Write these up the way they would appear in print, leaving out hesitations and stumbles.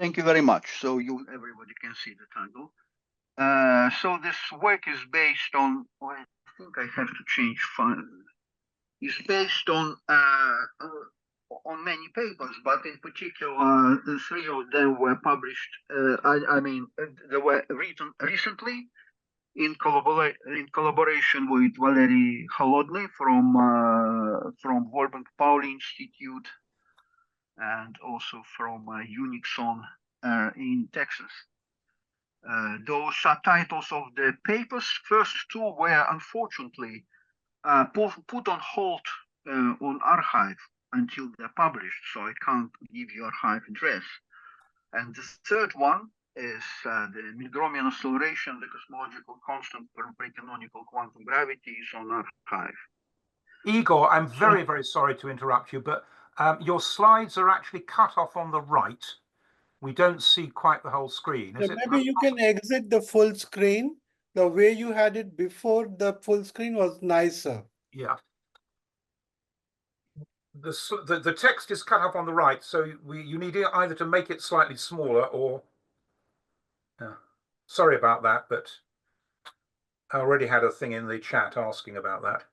Thank you very much. So everybody can see the title. So this work is based on, I think I have to change file. It's based on many papers, but in particular, three of them were published. They were written recently in collaboration with Valery Holodny from Wolfgang Pauli Institute and also from Unixon in Texas. Those are titles of the papers. First two were unfortunately put on hold on archive until they're published, so I can't give you archive address. And the third one is the Milgromian acceleration, the cosmological constant for precanonical quantum gravity is on archive. Igor, I'm very, very sorry to interrupt you, but your slides are actually cut off on the right. We don't see quite the whole screen. Is it maybe you can exit the full screen. The way you had it before the full screen was nicer. Yeah. The text is cut off on the right, so you need either to make it slightly smaller or... Sorry about that, but I already had a thing in the chat asking about that.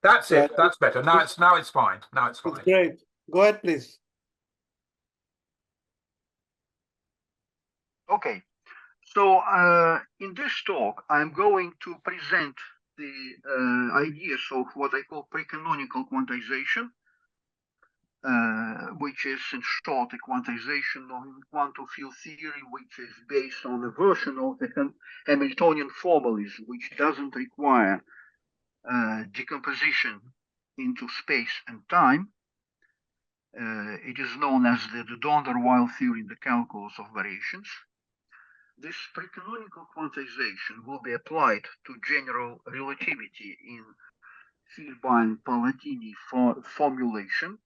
That's it. That's better. Now it's fine. Now it's fine. Great. Go ahead, please. Okay. So in this talk, I'm going to present the ideas of what I call precanonical quantization, which is in short a quantization of quantum field theory, which is based on a version of the Hamiltonian formalism, which doesn't require decomposition into space and time. It is known as the Donder-Weil theory in the calculus of variations. This precanonical quantization will be applied to general relativity in vielbein Palatini formulation,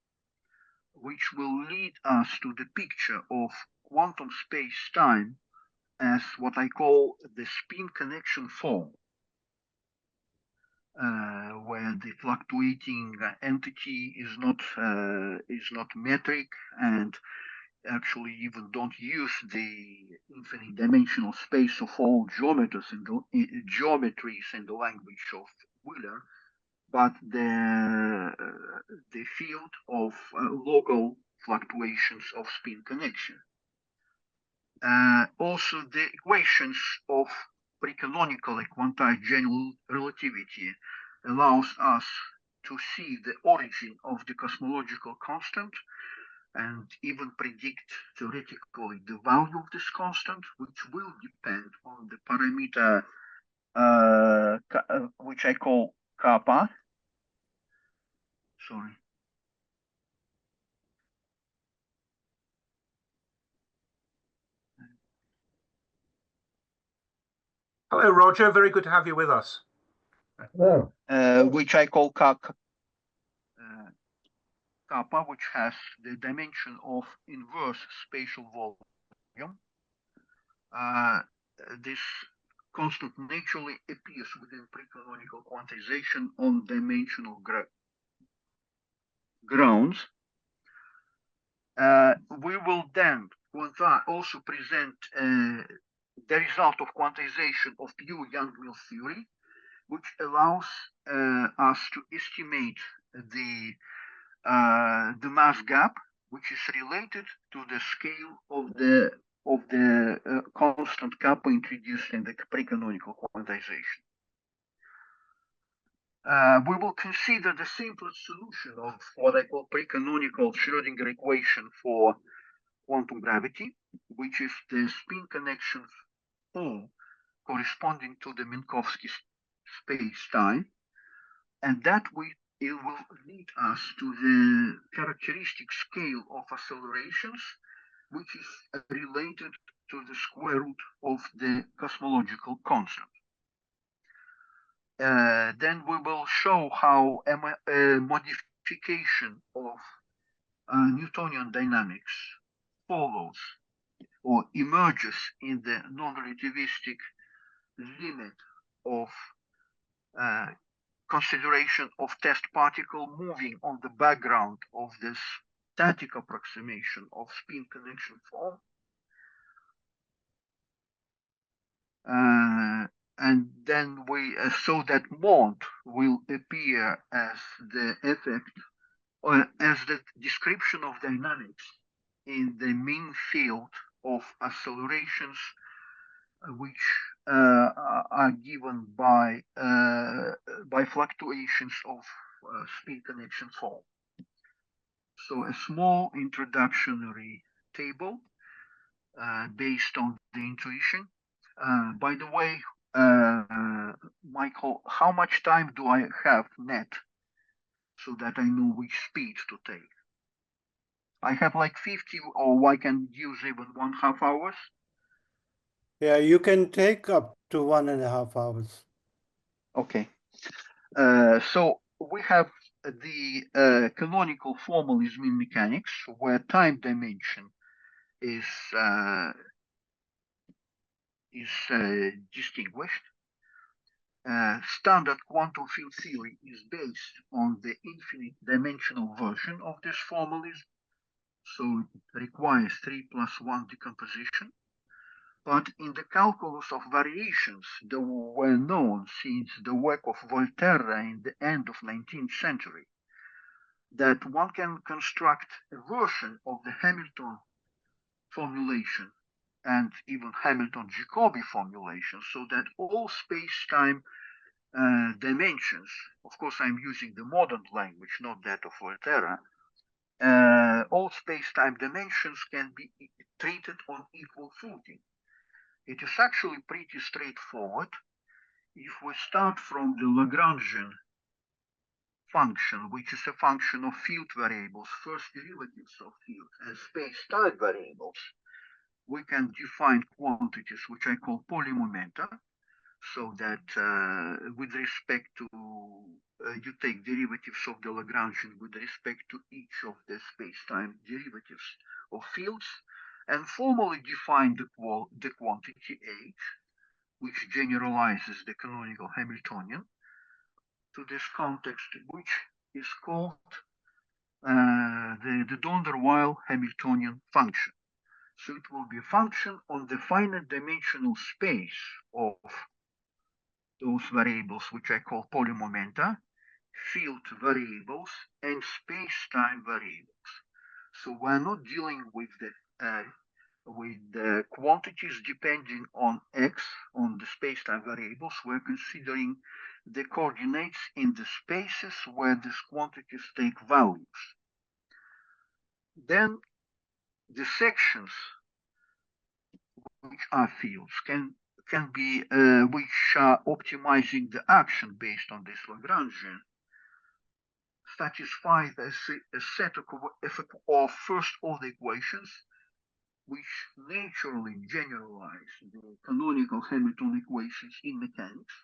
which will lead us to the picture of quantum space-time as what I call the spin connection form, where the fluctuating entity is not metric, and actually even don't use the infinite dimensional space of all geometries in the language of Wheeler, but the field of local fluctuations of spin connection. Also, the equations of precanonical quantized general relativity allows us to see the origin of the cosmological constant and even predict theoretically the value of this constant, which will depend on the parameter which I call kappa. Sorry. Hello, Roger. Very good to have you with us. Hello. Which I call kappa, which has the dimension of inverse spatial volume. This constant naturally appears within precanonical quantization on dimensional grounds. We will then also present the result of quantization of pure Young-Mills theory, which allows us to estimate the mass gap, which is related to the scale of the constant kappa introduced in the precanonical quantization. We will consider the simplest solution of what I call precanonical Schrödinger equation for quantum gravity, which is the spin connection form corresponding to the Minkowski space-time, and that it will lead us to the characteristic scale of accelerations, which is related to the square root of the cosmological constant. Then we will show how a modification of Newtonian dynamics follows or emerges in the non-relativistic limit of consideration of test particle moving on the background of this static approximation of spin connection form. And then so that MOND will appear as the effect or as the description of dynamics in the mean field of accelerations which are given by fluctuations of spin connection form. So a small introductory table based on the intuition. By the way, Michael, how much time do I have net so that I know which speed to take? I have like 50, or I can use even 1.5 hours. Yeah, you can take up to 1.5 hours. Okay. So we have the canonical formalism in mechanics, where time dimension is distinguished. Standard quantum field theory is based on the infinite dimensional version of this formalism, so it requires 3+1 decomposition. But in the calculus of variations that were known since the work of Volterra in the end of 19th century, that one can construct a version of the Hamilton formulation and even Hamilton-Jacobi formulation so that all space-time dimensions, of course I'm using the modern language, not that of Volterra, all space-time dimensions can be treated on equal footing. It is actually pretty straightforward. If we start from the Lagrangian function, which is a function of field variables, first derivatives of field, and space-time variables, we can define quantities which I call polymomenta, so that with respect to, you take derivatives of the Lagrangian with respect to each of the space-time derivatives of fields, and formally define the quantity H, which generalizes the canonical Hamiltonian to this context, which is called the Donder-Weil Hamiltonian function. So it will be a function on the finite dimensional space of those variables, which I call polymomenta, field variables, and space-time variables. So we're not dealing with the quantities depending on x, on the space-time variables. We're considering the coordinates in the spaces where these quantities take values. Then the sections which are fields can be which are optimizing the action based on this Lagrangian, satisfy a set of first order equations which naturally generalize the canonical Hamilton equations in mechanics,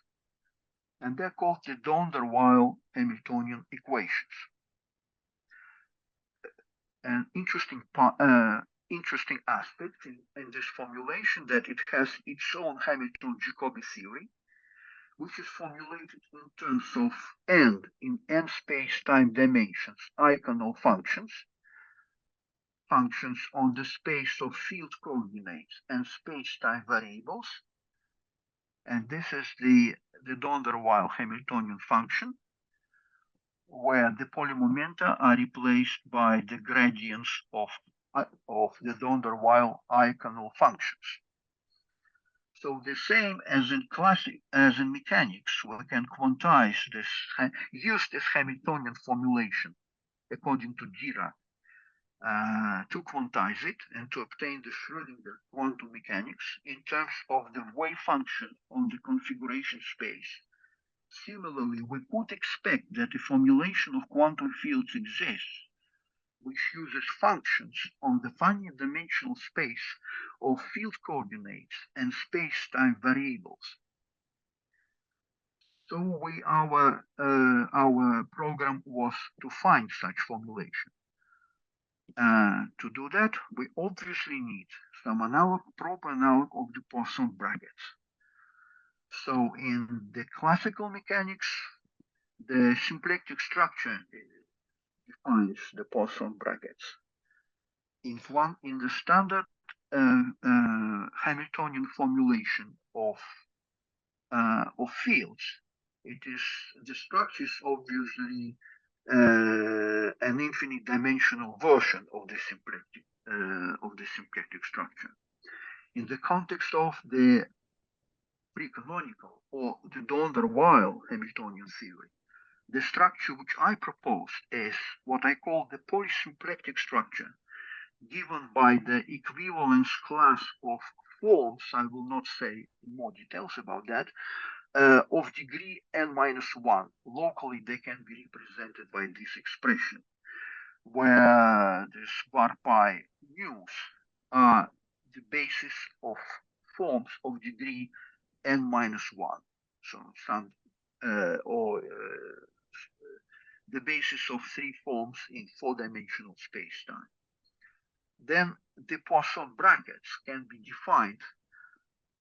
and they're called the Donder-Weil Hamiltonian equations. An interesting aspect in this formulation that it has its own Hamilton-Jacobi theory, which is formulated in terms of n in n space-time dimensions, iconal functions on the space of field coordinates and space-time variables. And this is the Donder-Weil Hamiltonian function, where the polymomenta are replaced by the gradients of the Donder-Weil iconal functions. So the same as in mechanics, we can quantize this, use this Hamiltonian formulation according to Dirac to quantize it and to obtain the Schrödinger quantum mechanics in terms of the wave function on the configuration space. Similarly, we could expect that a formulation of quantum fields exists which uses functions on the finite dimensional space of field coordinates and space-time variables. So our program was to find such formulation. To do that, we obviously need some proper analog of the Poisson brackets. So in the classical mechanics, the symplectic structure defines the Poisson brackets. In the standard Hamiltonian formulation of fields, the structure is obviously an infinite dimensional version of the symplectic structure. In the context of the precanonical or the Donder-Weil Hamiltonian theory, the structure which I proposed is what I call the polysymplectic structure, given by the equivalence class of forms, I will not say more details about that, of degree n-1. Locally, they can be represented by this expression, where this bar pi mu's are the basis of forms of degree n-1. So some the basis of three forms in four-dimensional space-time. Then the Poisson brackets can be defined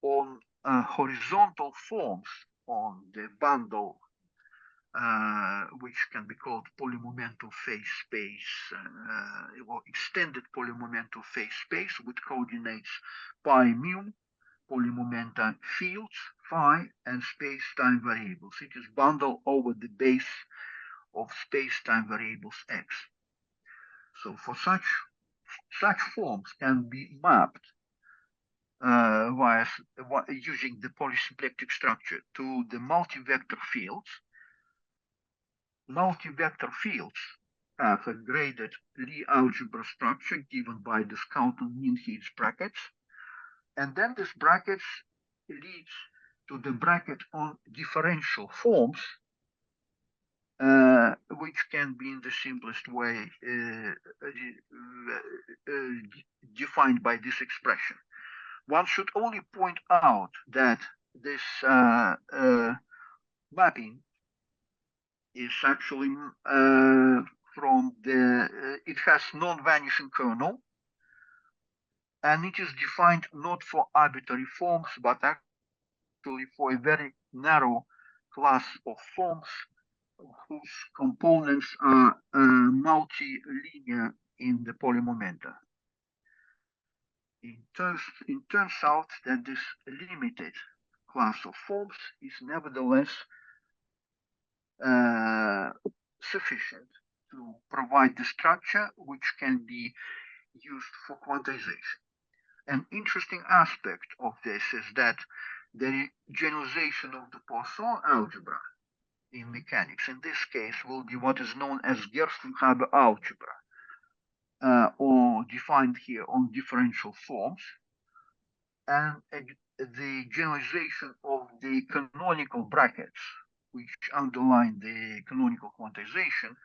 on horizontal forms on the bundle, which can be called polymomental phase space or extended polymomental phase space with coordinates pi mu, polymomenta fields phi, and space-time variables. It is bundled over the base of space-time variables x. So for such forms can be mapped using the polysymplectic structure to the multivector fields. Multivector fields have a graded Lie algebra structure given by the Skelton-Nienhuis brackets, and then this brackets leads to the bracket on differential forms, which can be in the simplest way defined by this expression. One should only point out that this mapping is actually from it has non-vanishing kernel, and it is defined not for arbitrary forms, but actually for a very narrow class of forms whose components are multilinear in the polymomenta. It turns out that this limited class of forms is nevertheless sufficient to provide the structure which can be used for quantization. An interesting aspect of this is that the generalization of the Poisson algebra in mechanics, in this case, will be what is known as Gerstenhaber algebra, or defined here on differential forms, and the generalization of the canonical brackets, which underline the canonical quantization,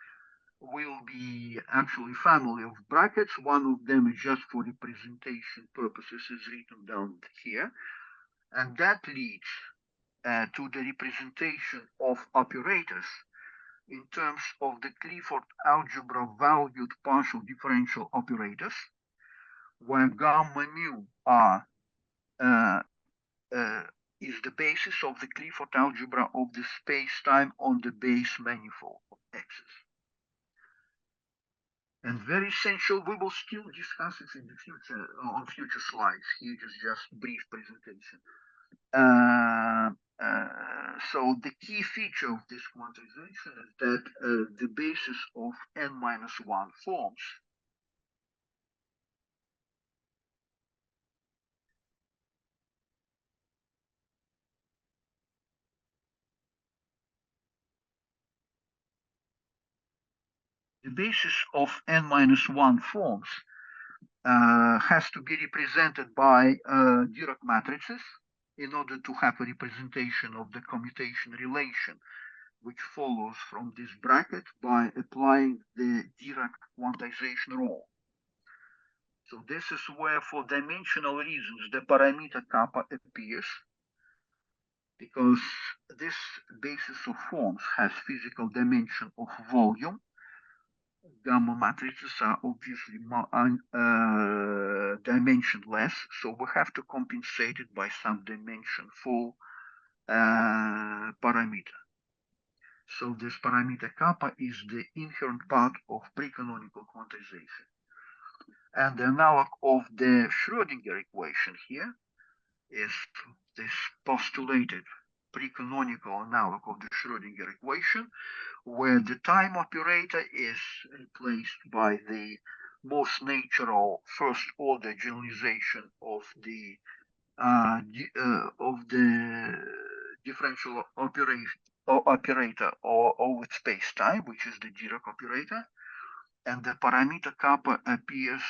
will be actually family of brackets. One of them is just for representation purposes, is written down here, and that leads to the representation of operators in terms of the Clifford algebra valued partial differential operators, where gamma mu is the basis of the Clifford algebra of the space-time on the base manifold of X's. And very essential, we will still discuss it in the future, on future slides. Here is just brief presentation. So the key feature of this quantization is that the basis of n-1 forms n-1 forms has to be represented by Dirac matrices in order to have a representation of the commutation relation, which follows from this bracket by applying the Dirac quantization rule. So this is where, for dimensional reasons, the parameter kappa appears, because this basis of forms has physical dimension of volume. Gamma matrices are obviously dimensionless, so we have to compensate it by some dimensionful parameter. So this parameter kappa is the inherent part of precanonical quantization. And the analog of the Schrödinger equation here is this postulated precanonical analog of the Schrödinger equation, where the time operator is replaced by the most natural first order generalization of the differential operator over space-time, which is the Dirac operator, and the parameter kappa appears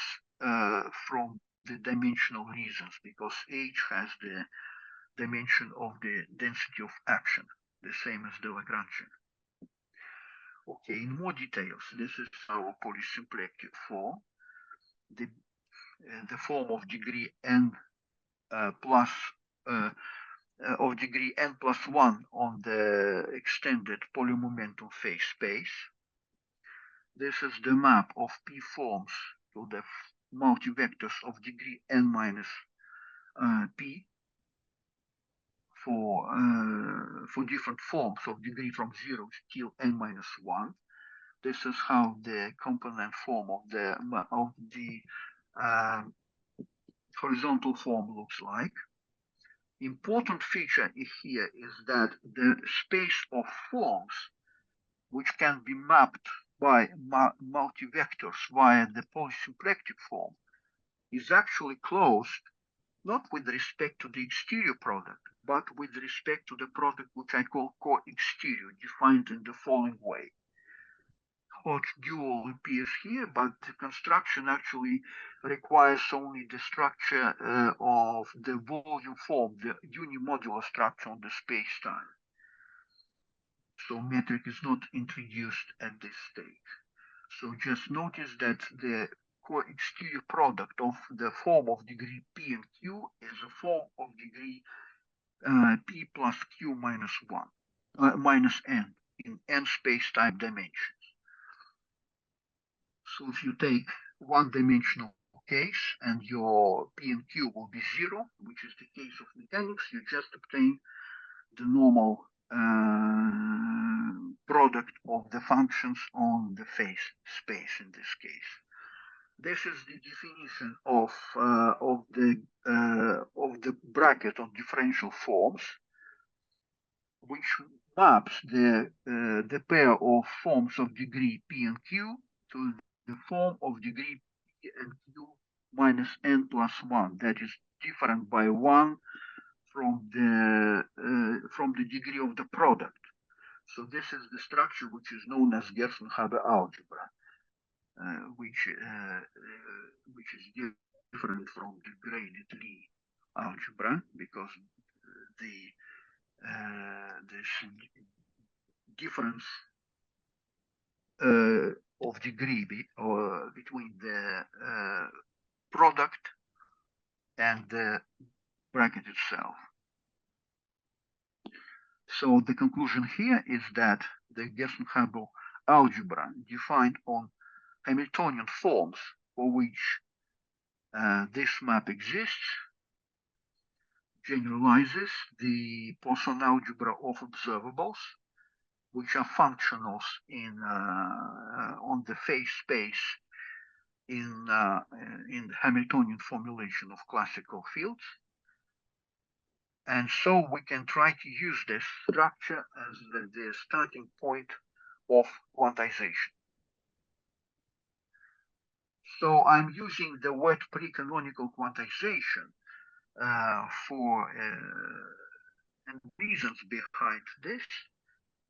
from the dimensional reasons, because H has the dimension of the density of action, the same as the Lagrangian. Okay, in more details, this is our polysymplectic form, the form of degree n plus of degree n plus 1 on the extended polymomentum phase space. This is the map of P forms to the multivectors of degree n minus P for different forms of degree from 0 till n minus 1. This is how the component form of the horizontal form looks like. Important feature here is that the space of forms, which can be mapped by multivectors via the polysymplectic form, is actually closed not with respect to the exterior product, but with respect to the product which I call co-exterior, defined in the following way. Hot dual appears here, but the construction actually requires only the structure of the volume form, the unimodular structure on the space-time. So metric is not introduced at this stage. So just notice that the co-exterior product of the form of degree P and Q is a form of degree P plus Q minus 1, minus n in n space-time dimensions. So if you take one-dimensional case and your P and Q will be 0, which is the case of mechanics, you just obtain the normal product of the functions on the phase space in this case. This is the definition of the bracket of differential forms, which maps the pair of forms of degree P and Q to the form of degree P and Q minus n plus 1, that is different by 1 from the degree of the product. So this is the structure which is known as Gerstenhaber algebra, which is different from the graded Lie algebra, because this difference of degree between the product and the bracket itself. So the conclusion here is that the Gerstenhaber algebra defined on Hamiltonian forms for which this map exists generalizes the Poisson algebra of observables, which are functionals on the phase space in the Hamiltonian formulation of classical fields. And so we can try to use this structure as the starting point of quantization. So I'm using the word precanonical quantization and reasons behind this.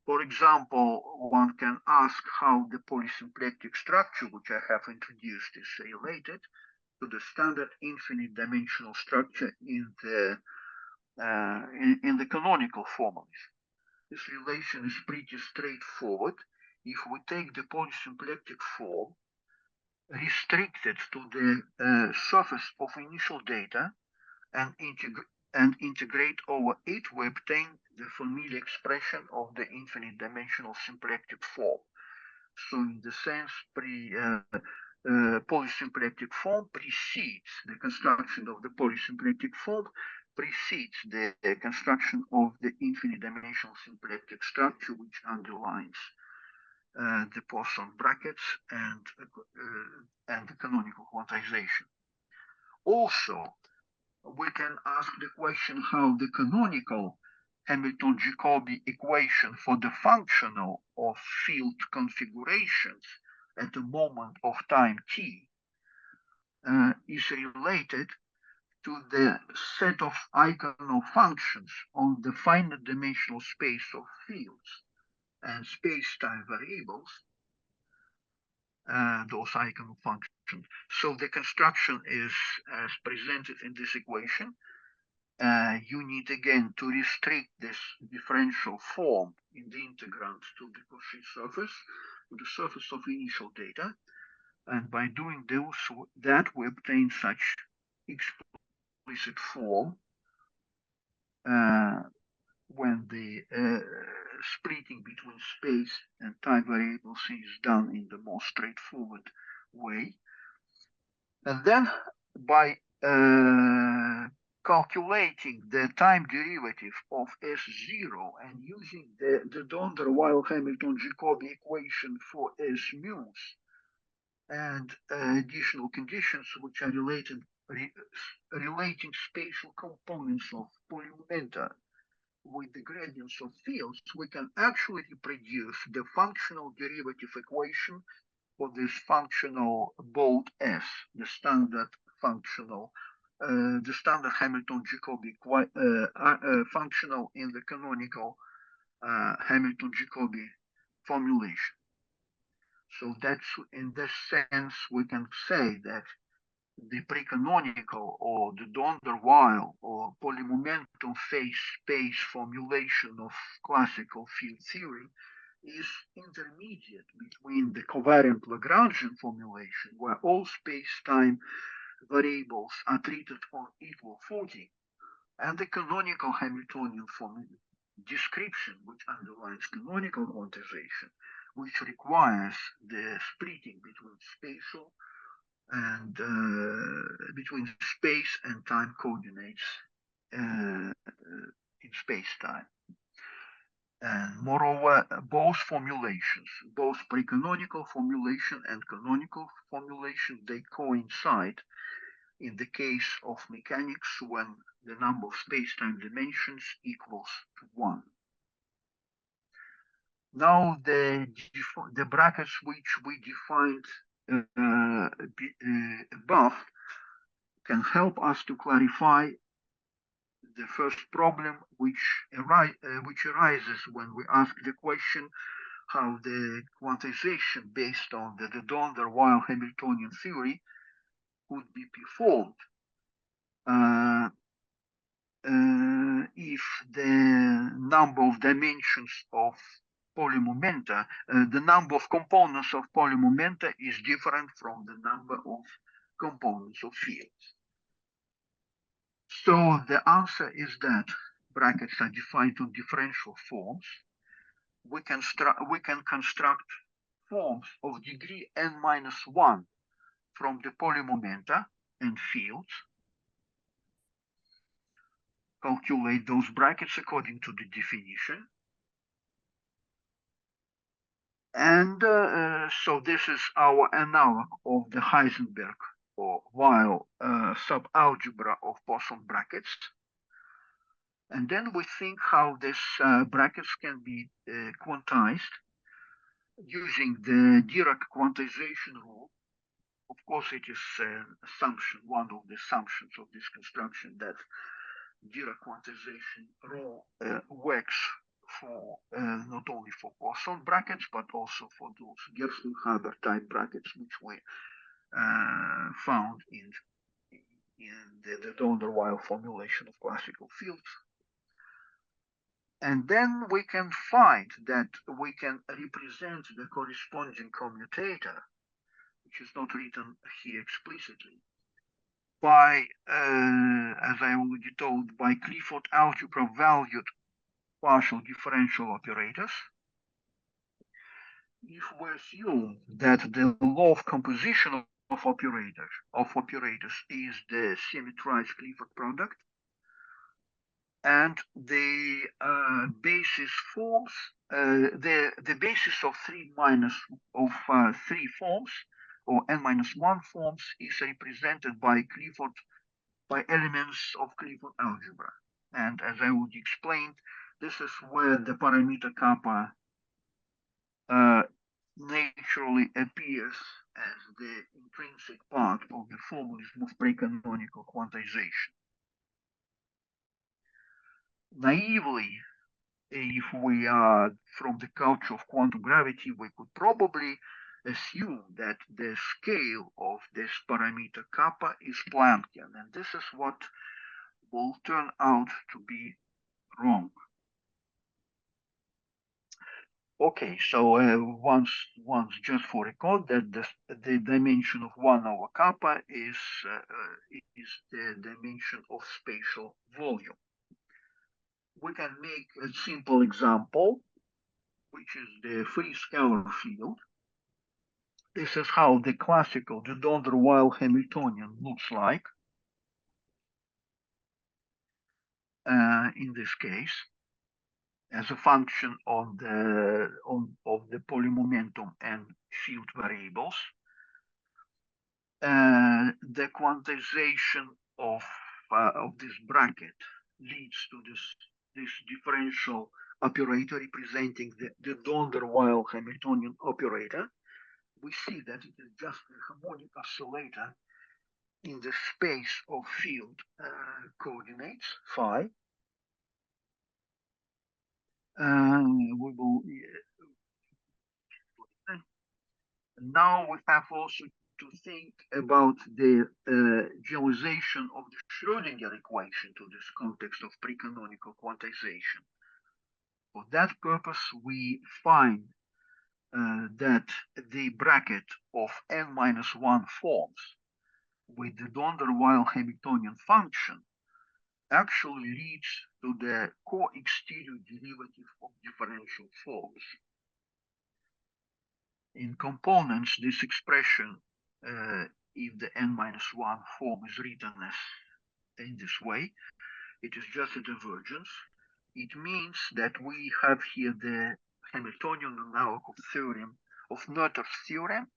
For example, one can ask how the polysymplectic structure, which I have introduced, is related to the standard infinite dimensional structure in the canonical formalism. This relation is pretty straightforward. If we take the polysymplectic form, restricted to the surface of initial data, and integrate over it, we obtain the familiar expression of the infinite dimensional symplectic form. So in the sense, polysymplectic form precedes the construction of the polysymplectic form, precedes the construction of the infinite dimensional symplectic structure, which underlines the Poisson brackets and the canonical quantization. Also, we can ask the question how the canonical Hamilton-Jacobi equation for the functional of field configurations at the moment of time t is related to the set of eigenal functions on the finite dimensional space of fields and space-time variables, those eigenal functions. So the construction is as presented in this equation. You need again to restrict this differential form in the integrand to the Cauchy surface, to the surface of initial data. And by doing that, we obtain such explicit form when the splitting between space and time variables is done in the most straightforward way. And then by calculating the time derivative of S0 and using the Donder-Weil-Hamilton-Jacobi equation for S mu's and additional conditions which are relating spatial components of polymomenta with the gradients of fields, we can actually produce the functional derivative equation for this functional bold S, the standard functional, the standard Hamilton-Jacobi functional in the canonical Hamilton-Jacobi formulation. So that's, in this sense, we can say that the precanonical or the Donder-Weil or polymomentum phase space formulation of classical field theory is intermediate between the covariant Lagrangian formulation, where all space-time variables are treated on equal footing, and the canonical Hamiltonian description, which underlines canonical quantization, which requires the splitting between spatial and between space and time coordinates in space-time. And moreover, both formulations, both precanonical formulation and canonical formulation, they coincide in the case of mechanics when the number of space-time dimensions equals to 1. Now the brackets which we defined above can help us to clarify the first problem which arises when we ask the question how the quantization based on the Donder-Weil-Hamiltonian theory could be performed if the number of dimensions of polymomenta, the number of components of polymomenta is different from the number of components of fields. So the answer is that brackets are defined on differential forms. We can construct forms of degree n-1 from the polymomenta and fields. Calculate those brackets according to the definition. And so this is our analog of the Heisenberg or Weil subalgebra of Poisson brackets. And then we think how these brackets can be quantized using the Dirac quantization rule. Of course, it is an assumption, one of the assumptions of this construction, that Dirac quantization rule works for not only for Poisson brackets, but also for those Gerstenhaber type brackets which we found in the Donder-Weil formulation of classical fields. And then we can find that we can represent the corresponding commutator, which is not written here explicitly, by, as I already told, by Clifford algebra valued partial differential operators. If we assume that the law of composition of operators is the symmetrized Clifford product, and the basis forms, the basis of three forms, or n-1 forms, is represented by elements of Clifford algebra. And as I would explain, this is where the parameter kappa naturally appears as the intrinsic part of the formalism of precanonical quantization. Naively, if we are from the culture of quantum gravity, we could probably assume that the scale of this parameter kappa is Planckian, and this is what will turn out to be wrong. Okay, so once just for record that the dimension of 1 over kappa is the dimension of spatial volume. We can make a simple example, which is the free scalar field. This is how the classical de Donder-Weil Hamiltonian looks like in this case, as a function of the polymomentum and field variables. The quantization of this bracket leads to this differential operator representing the Donder-Weil Hamiltonian operator. We see that it is just a harmonic oscillator in the space of field coordinates phi. We will now we have also to think about the generalization of the Schrödinger equation to this context of precanonical quantization. For that purpose, we find that the bracket of n-1 forms with the Donder-Weil Hamiltonian function actually leads to the co-exterior derivative of differential forms. In components, this expression, if the n-1 form is written as in this way, it is just a divergence. It means that we have here the Hamiltonian analog of Noether's theorem,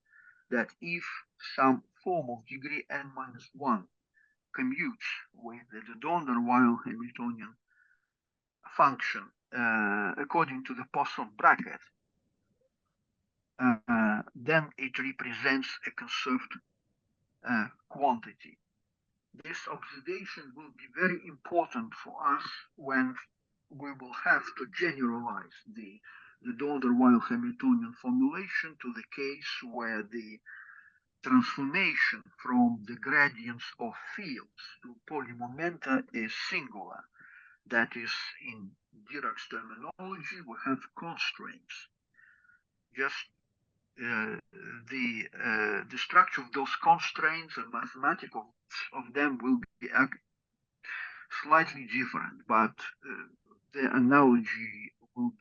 that if some form of degree n-1 commutes with the Donder-Weil Hamiltonian function according to the Poisson bracket, then it represents a conserved quantity. This observation will be very important for us when we will have to generalize the Donder-Weil Hamiltonian formulation to the case where the transformation from the gradients of fields to polymomenta is singular. That is, in Dirac's terminology, we have constraints. Just the structure of those constraints and mathematics of them will be slightly different, but the analogy will be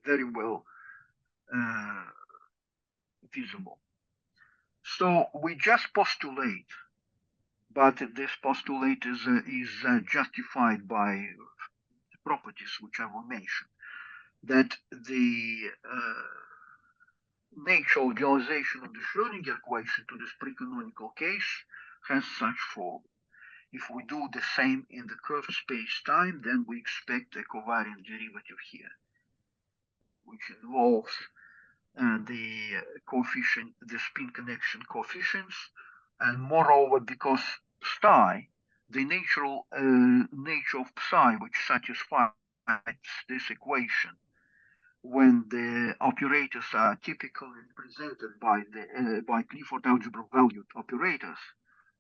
very well visible. So we just postulate, but this postulate is justified by the properties which I will mention, that the nature of generalization of the Schrödinger equation to this precanonical case has such form. If we do the same in the curved space-time, then we expect a covariant derivative here, which involves the coefficient, the spin connection coefficients, and moreover, because psi, the natural nature of psi, which satisfies this equation, when the operators are typically represented by Clifford algebra valued operators,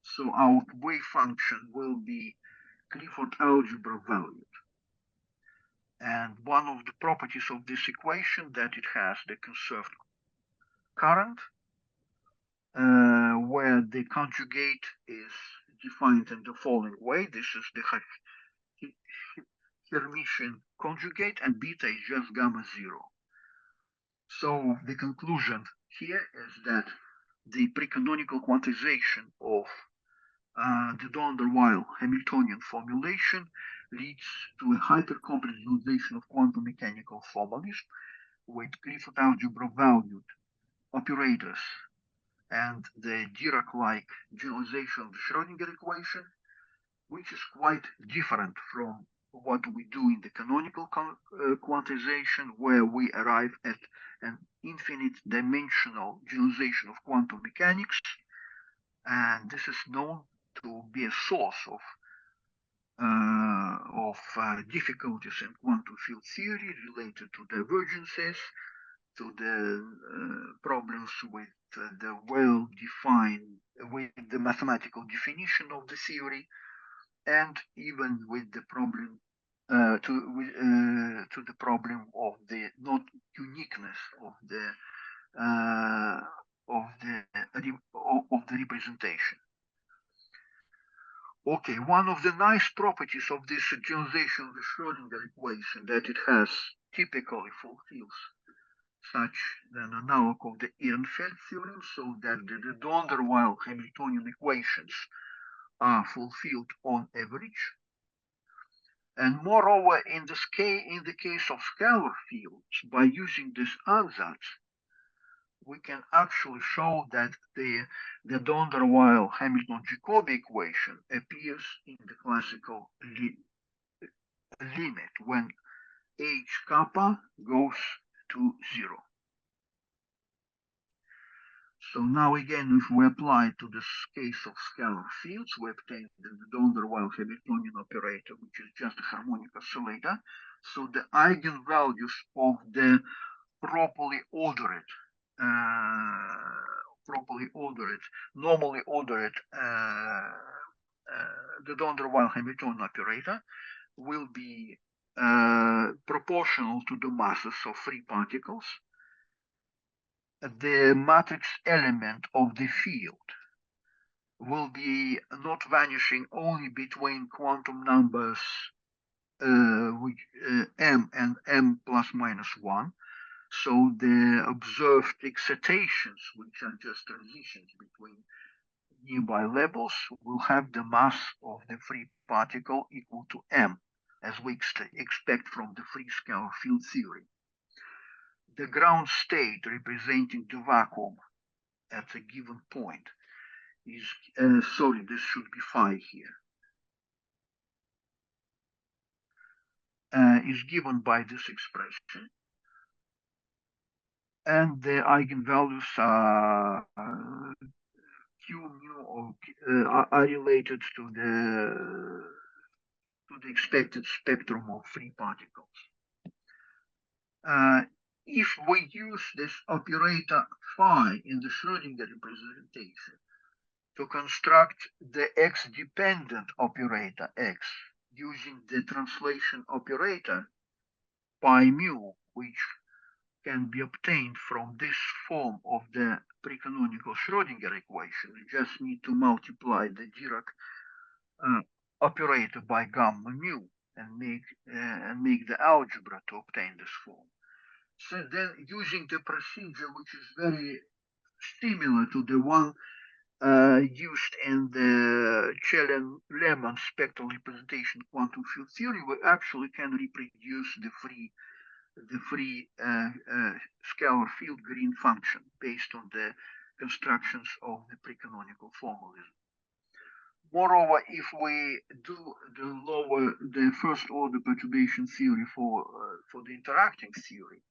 so our wave function will be Clifford algebra valued. And one of the properties of this equation that it has the conserved current, where the conjugate is defined in the following way. This is the Hermitian conjugate, and beta is just gamma 0. So the conclusion here is that the precanonical quantization of The Donder-Weil Hamiltonian formulation leads to a hypercomplex generalization of quantum mechanical formalism with Clifford algebra valued operators and the Dirac-like generalization of the Schrödinger equation, which is quite different from what we do in the canonical quantization, where we arrive at an infinite dimensional generalization of quantum mechanics. And this is known to be a source of difficulties in quantum field theory related to divergences, to the problems with the well-defined, with the mathematical definition of the theory, and even with the problem to the problem of the not uniqueness of the representation. Okay, one of the nice properties of this generalization of the Schrödinger equation that it has typically fulfills such an analog of the Ehrenfeld theorem, so that the Donder-Weil Hamiltonian equations are fulfilled on average. And moreover, in the case of scalar fields, by using this ansatz, we can actually show that the Donder-Weil Hamilton-Jacobi equation appears in the classical limit when h kappa goes to 0. So now again, if we apply to this case of scalar fields, we obtain the Donder-Weil Hamiltonian operator, which is just a harmonic oscillator. So the eigenvalues of the properly ordered, normally ordered the Donder-Weil Hamiltonian operator will be proportional to the masses of free particles. The matrix element of the field will be not vanishing only between quantum numbers m and m plus minus 1. So the observed excitations, which are just transitions between nearby levels, will have the mass of the free particle equal to m, as we expect from the free scalar field theory. The ground state representing the vacuum at a given point is, sorry, this should be phi here, is given by this expression. And the eigenvalues are q mu or are related to the expected spectrum of free particles. If we use this operator phi in the Schrödinger representation to construct the x-dependent operator x using the translation operator pi mu, which can be obtained from this form of the precanonical Schrödinger equation, we just need to multiply the Dirac operator by gamma mu and make the algebra to obtain this form. So then, using the procedure which is very similar to the one used in the Chern-Lemon spectral representation quantum field theory, we actually can reproduce the free scalar field green function based on the constructions of the precanonical formalism. Moreover, if we do the first order perturbation theory for the interacting theory,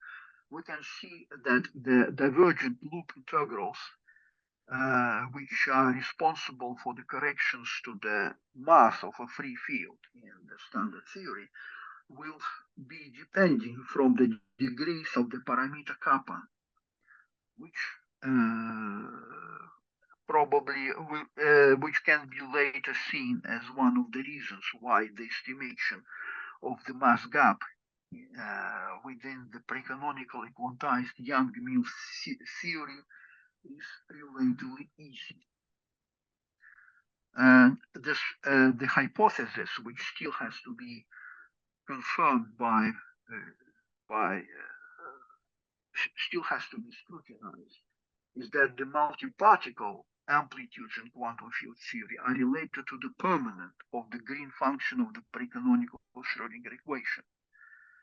we can see that the divergent loop integrals, which are responsible for the corrections to the mass of a free field in the standard theory, will be depending from the degrees of the parameter kappa, which which can be later seen as one of the reasons why the estimation of the mass gap within the precanonical quantized Young-Mills theory is relatively easy. And this, the hypothesis, which still has to be confirmed still has to be scrutinized, is that the multi-particle amplitudes in quantum field theory are related to the permanent of the green function of the precanonical Schrödinger equation.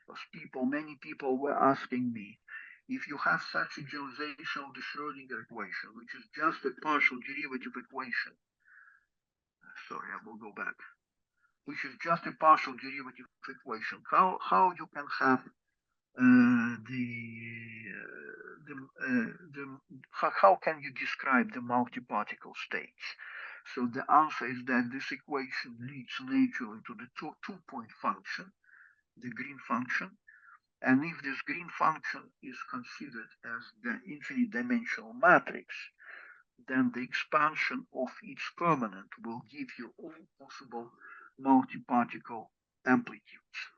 Because many people were asking me, if you have such a generalization of the Schrödinger equation, which is just a partial derivative equation, sorry, I will go back, which is just a partial derivative equation, how you can have how can you describe the multi-particle states? So the answer is that this equation leads naturally to the two-point function, the green function. And if this green function is considered as the infinite dimensional matrix, then the expansion of each permanent will give you all possible multi-particle amplitudes.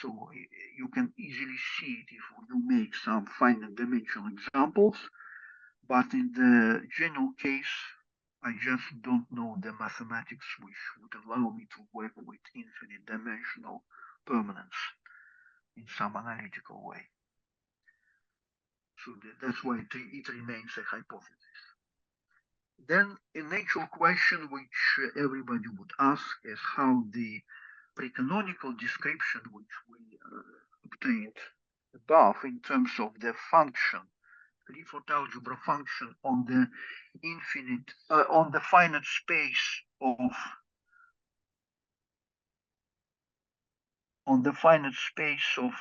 So you can easily see it if you make some finite dimensional examples, but in the general case, I just don't know the mathematics which would allow me to work with infinite dimensional permanence in some analytical way. So that's why it remains a hypothesis. Then a natural question which everybody would ask is how the precanonical description which we obtained above in terms of the function, Clifford algebra function on the infinite, on the finite space of, on the finite space of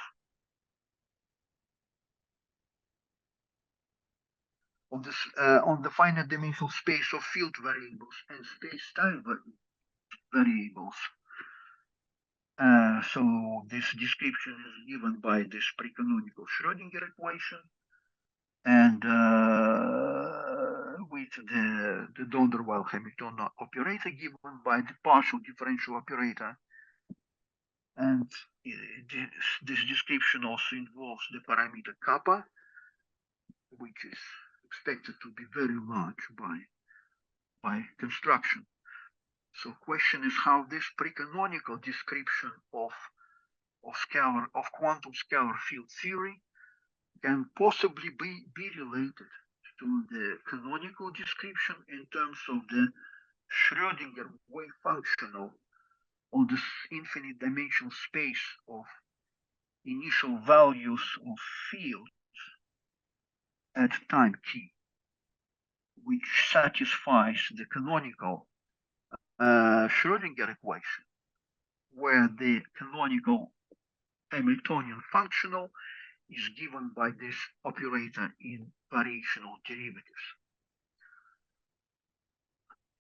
this, on the finite dimensional space of field variables and space-time variables. So this description is given by this precanonical Schrödinger equation, and with the Donderwall-Hamilton operator given by the partial differential operator. And this description also involves the parameter kappa, which is expected to be very large by construction. So question is how this precanonical description of quantum scalar field theory can possibly be related to the canonical description in terms of the Schrödinger wave functional on this infinite dimensional space of initial values of fields at time t, which satisfies the canonical Schrödinger equation, where the canonical Hamiltonian functional is given by this operator in variational derivatives.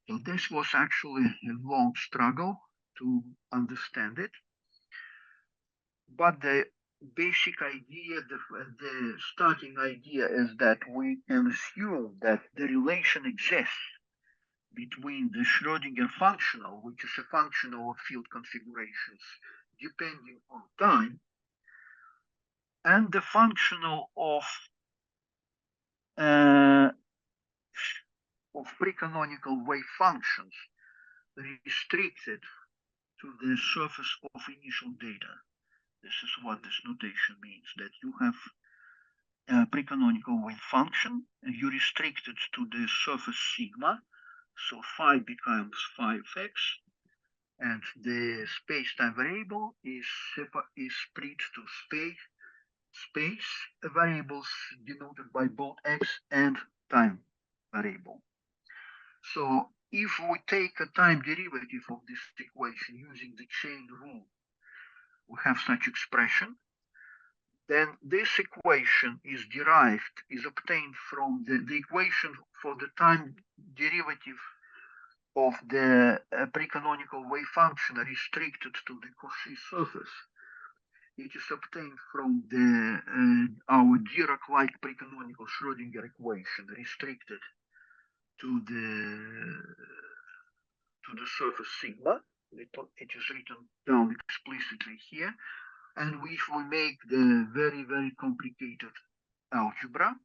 So this was actually a long struggle to understand it, but the basic idea, the starting idea is that we can assume that the relation exists between the Schrödinger functional, which is a functional of field configurations depending on time, and the functional of precanonical wave functions restricted to the surface of initial data. This is what this notation means, that you have a precanonical wave function, and you restrict it to the surface sigma, so phi becomes phi(x), and the space-time variable is split to space variables denoted by both x and time variable. So if we take a time derivative of this equation using the chain rule, we have such expression, then this equation is obtained from the equation for the time derivative of the precanonical wave function restricted to the Cauchy surface. It is obtained from our Dirac-like precanonical Schrödinger equation restricted to the surface sigma. It is written down explicitly here. And if we make the very, very complicated algebra,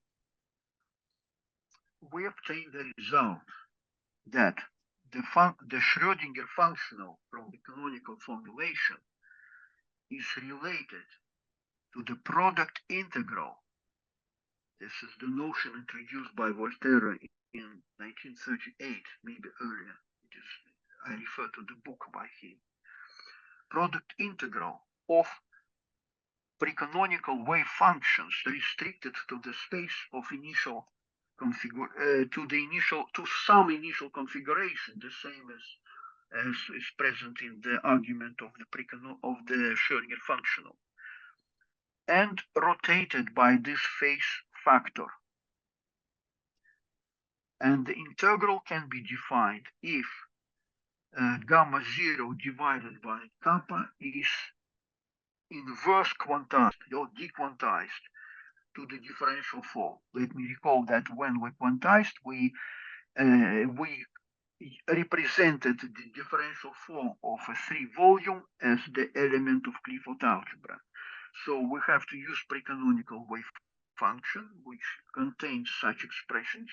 we obtain the result that the Schrödinger functional from the canonical formulation is related to the product integral. This is the notion introduced by Volterra in 1938, maybe earlier. I refer to the book by him. Product integral of precanonical wave functions restricted to the space of initial to some initial configuration, the same as is present in the argument of the Schrödinger functional, and rotated by this phase factor. And the integral can be defined if gamma 0 divided by kappa is inverse quantized or dequantized to the differential form. Let me recall that when we quantized, we represented the differential form of a 3-volume as the element of Clifford algebra. So we have to use precanonical wave function, which contains such expressions.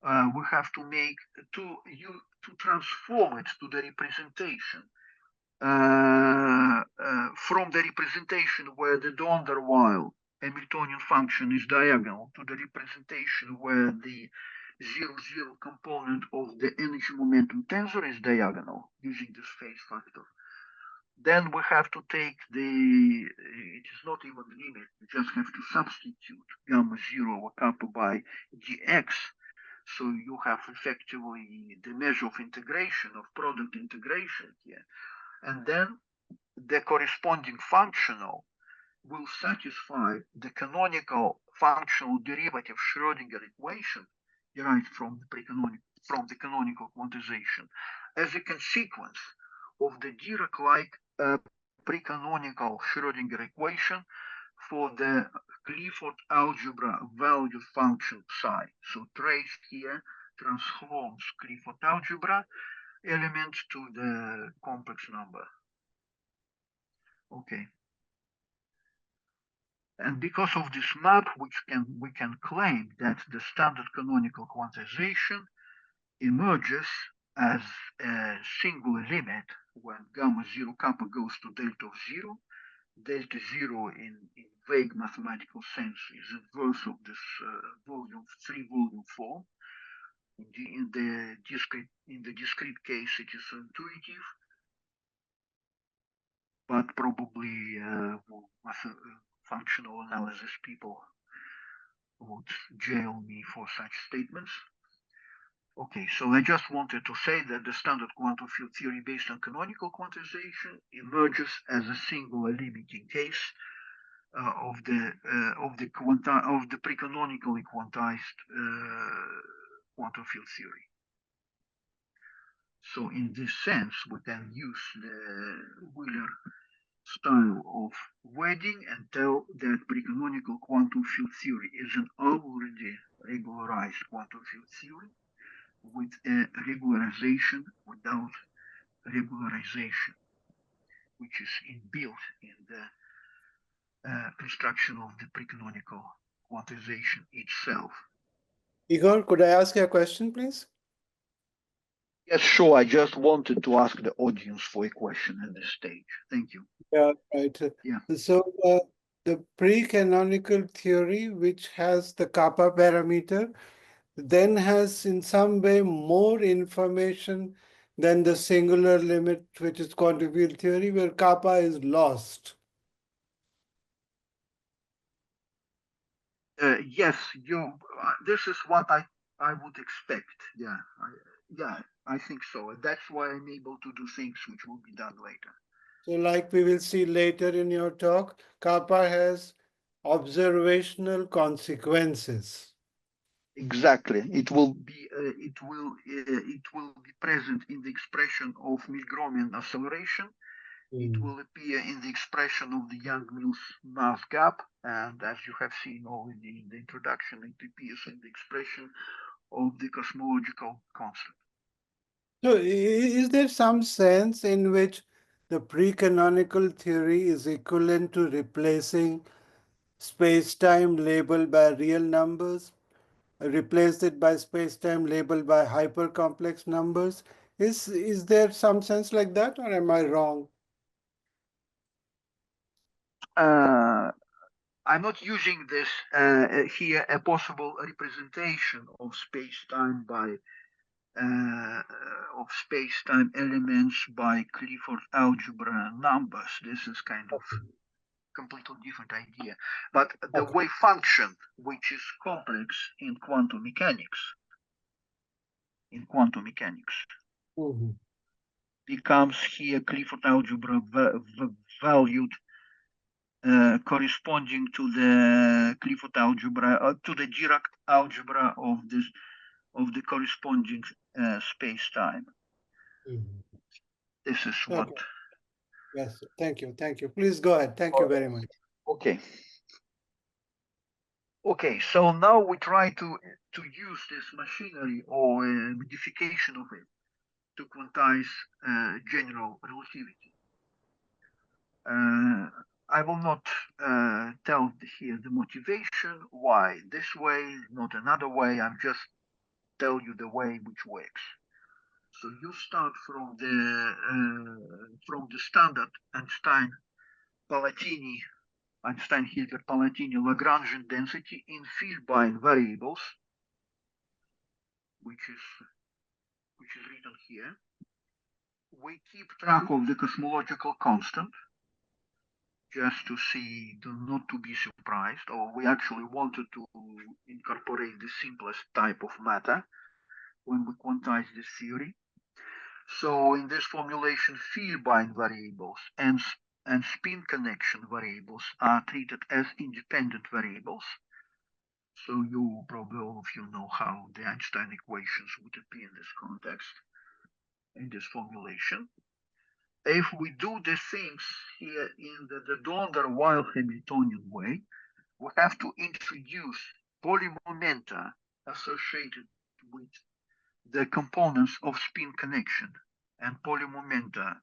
We have to make to transform it to the representation from the representation where the Donder-Weil Hamiltonian function is diagonal to the representation where the 0,0 component of the energy momentum tensor is diagonal using this phase factor. Then we have to take it is not even the limit, we just have to substitute gamma 0 over kappa by dx. So you have effectively the measure of integration, of product integration here. And then the corresponding functional will satisfy the canonical functional derivative Schrödinger equation derived from the canonical quantization as a consequence of the Dirac-like precanonical Schrödinger equation for the Clifford algebra valued function psi. So trace here transforms Clifford algebra element to the complex number. Okay. And because of this map, we can claim that the standard canonical quantization emerges as a singular limit when gamma 0 kappa goes to delta of 0. Delta 0 in vague mathematical sense is inverse of this 3-volume form. In the discrete case, it is intuitive, but probably functional analysis people would jail me for such statements. Okay, so I just wanted to say that the standard quantum field theory based on canonical quantization emerges as a singular limiting case of the precanonically quantized quantum field theory. So in this sense, we can use the Wheeler style of wording and tell that precanonical quantum field theory is an already regularized quantum field theory with a regularization without regularization, which is inbuilt in the construction of the precanonical quantization itself. Igor, could I ask you a question, please? Yes, sure. I just wanted to ask the audience for a question at this stage. Thank you. Yeah, right. Yeah. So the pre-canonical theory, which has the kappa parameter, then has in some way more information than the singular limit, which is quantum field theory, where kappa is lost. Yes, this is what I would expect. Yeah, I think so. That's why I'm able to do things which will be done later. So like we will see later in your talk, kappa has observational consequences. Exactly. It will be present in the expression of Milgromian acceleration. It will appear in the expression of the Young-Mills mass gap, and as you have seen already in the introduction, it appears in the expression of the cosmological constant. So is there some sense in which the pre-canonical theory is equivalent to replacing space-time labeled by real numbers, replace it by space-time labeled by hypercomplex numbers? Is there some sense like that, or am I wrong? I'm not using this here a possible representation of space-time by of space-time elements by Clifford algebra numbers. This is kind of completely different idea. But the wave function, which is complex in quantum mechanics, becomes here Clifford algebra valued corresponding to the Clifford algebra, to the Dirac algebra of the corresponding space-time. This is what. Okay. Yes, thank you. Thank you. Please go ahead. Thank you very much. Okay. Okay, so now we try to use this machinery or modification of it to quantize general relativity. I will not tell here the motivation, why this way, not another way. I'm just tell you the way which works. So you start from the standard Einstein-Hilbert-Palatini Lagrangian density in vielbein variables, which is written here. We keep track of the cosmological constant, just to see, not to be surprised, or we actually wanted to incorporate the simplest type of matter when we quantize this theory. So in this formulation, vielbein variables and spin connection variables are treated as independent variables. So you probably all of you know how the Einstein equations would appear in this context, in this formulation. If we do the things here in the Donder-Weil Hamiltonian way, we have to introduce polymomenta associated with the components of spin connection and polymomenta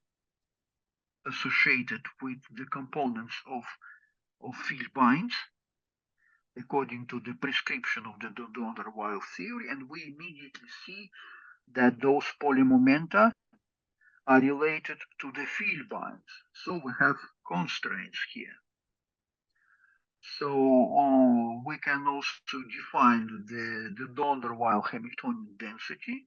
associated with the components of vielbeins according to the prescription of the Donder-Weil theory, and we immediately see that those polymomenta are related to the vielbeins. So we have constraints here. So we can also define the Donder-Weil Hamiltonian density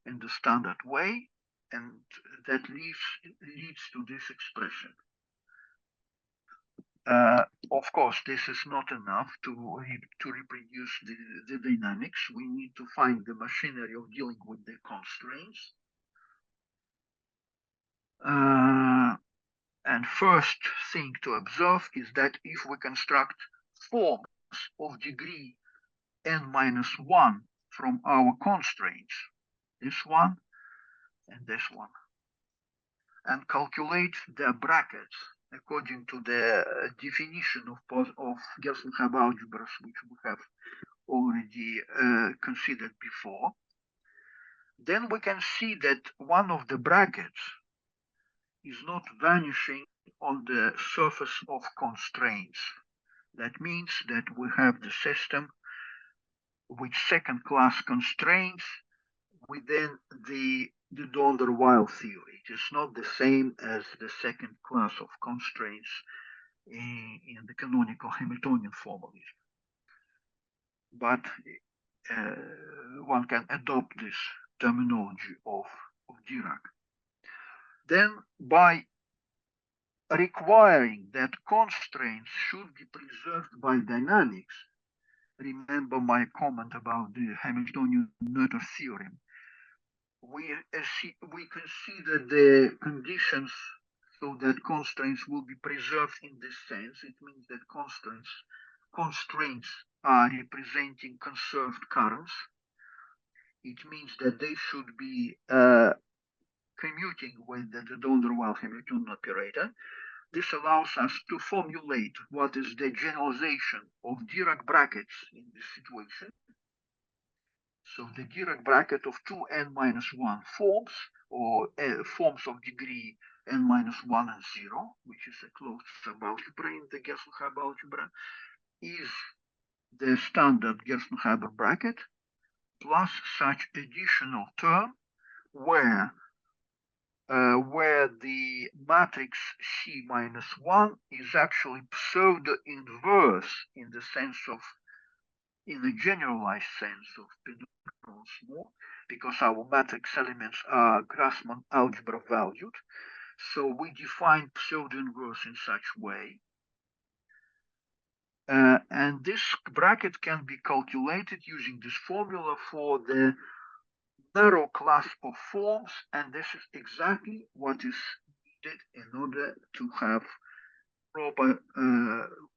in the standard way, and that leads to this expression. Of course, this is not enough to reproduce the dynamics. We need to find the machinery of dealing with the constraints. And first thing to observe is that if we construct forms of degree n-1 from our constraints, this one and this one, and calculate their brackets according to the definition of Gerstenheim algebras, which we have already considered before, then we can see that one of the brackets is not vanishing on the surface of constraints. That means that we have the system with second-class constraints within the Donder-Weil theory. It is not the same as the second class of constraints in the canonical Hamiltonian formalism. But one can adopt this terminology of Dirac. Then by requiring that constraints should be preserved by dynamics, remember my comment about the Hamiltonian-Noether theorem, we consider the conditions so that constraints will be preserved in this sense. It means that constraints are representing conserved currents. It means that they should be commuting with the Donder-Weil Hamiltonian operator. This allows us to formulate what is the generalization of Dirac brackets in this situation. So the Dirac bracket of two n-1 forms, or forms of degree n-1 and 0, which is a closed subalgebra in the Gerstenheim algebra, is the standard Gerstenheim bracket plus such additional term where where the matrix C minus 1 is actually pseudo-inverse in the sense of, in a generalized sense of Penrose mode, because our matrix elements are Grassmann algebra valued. So we define pseudo-inverse in such way. And this bracket can be calculated using this formula for the narrow class of forms, and this is exactly what is needed in order to have proper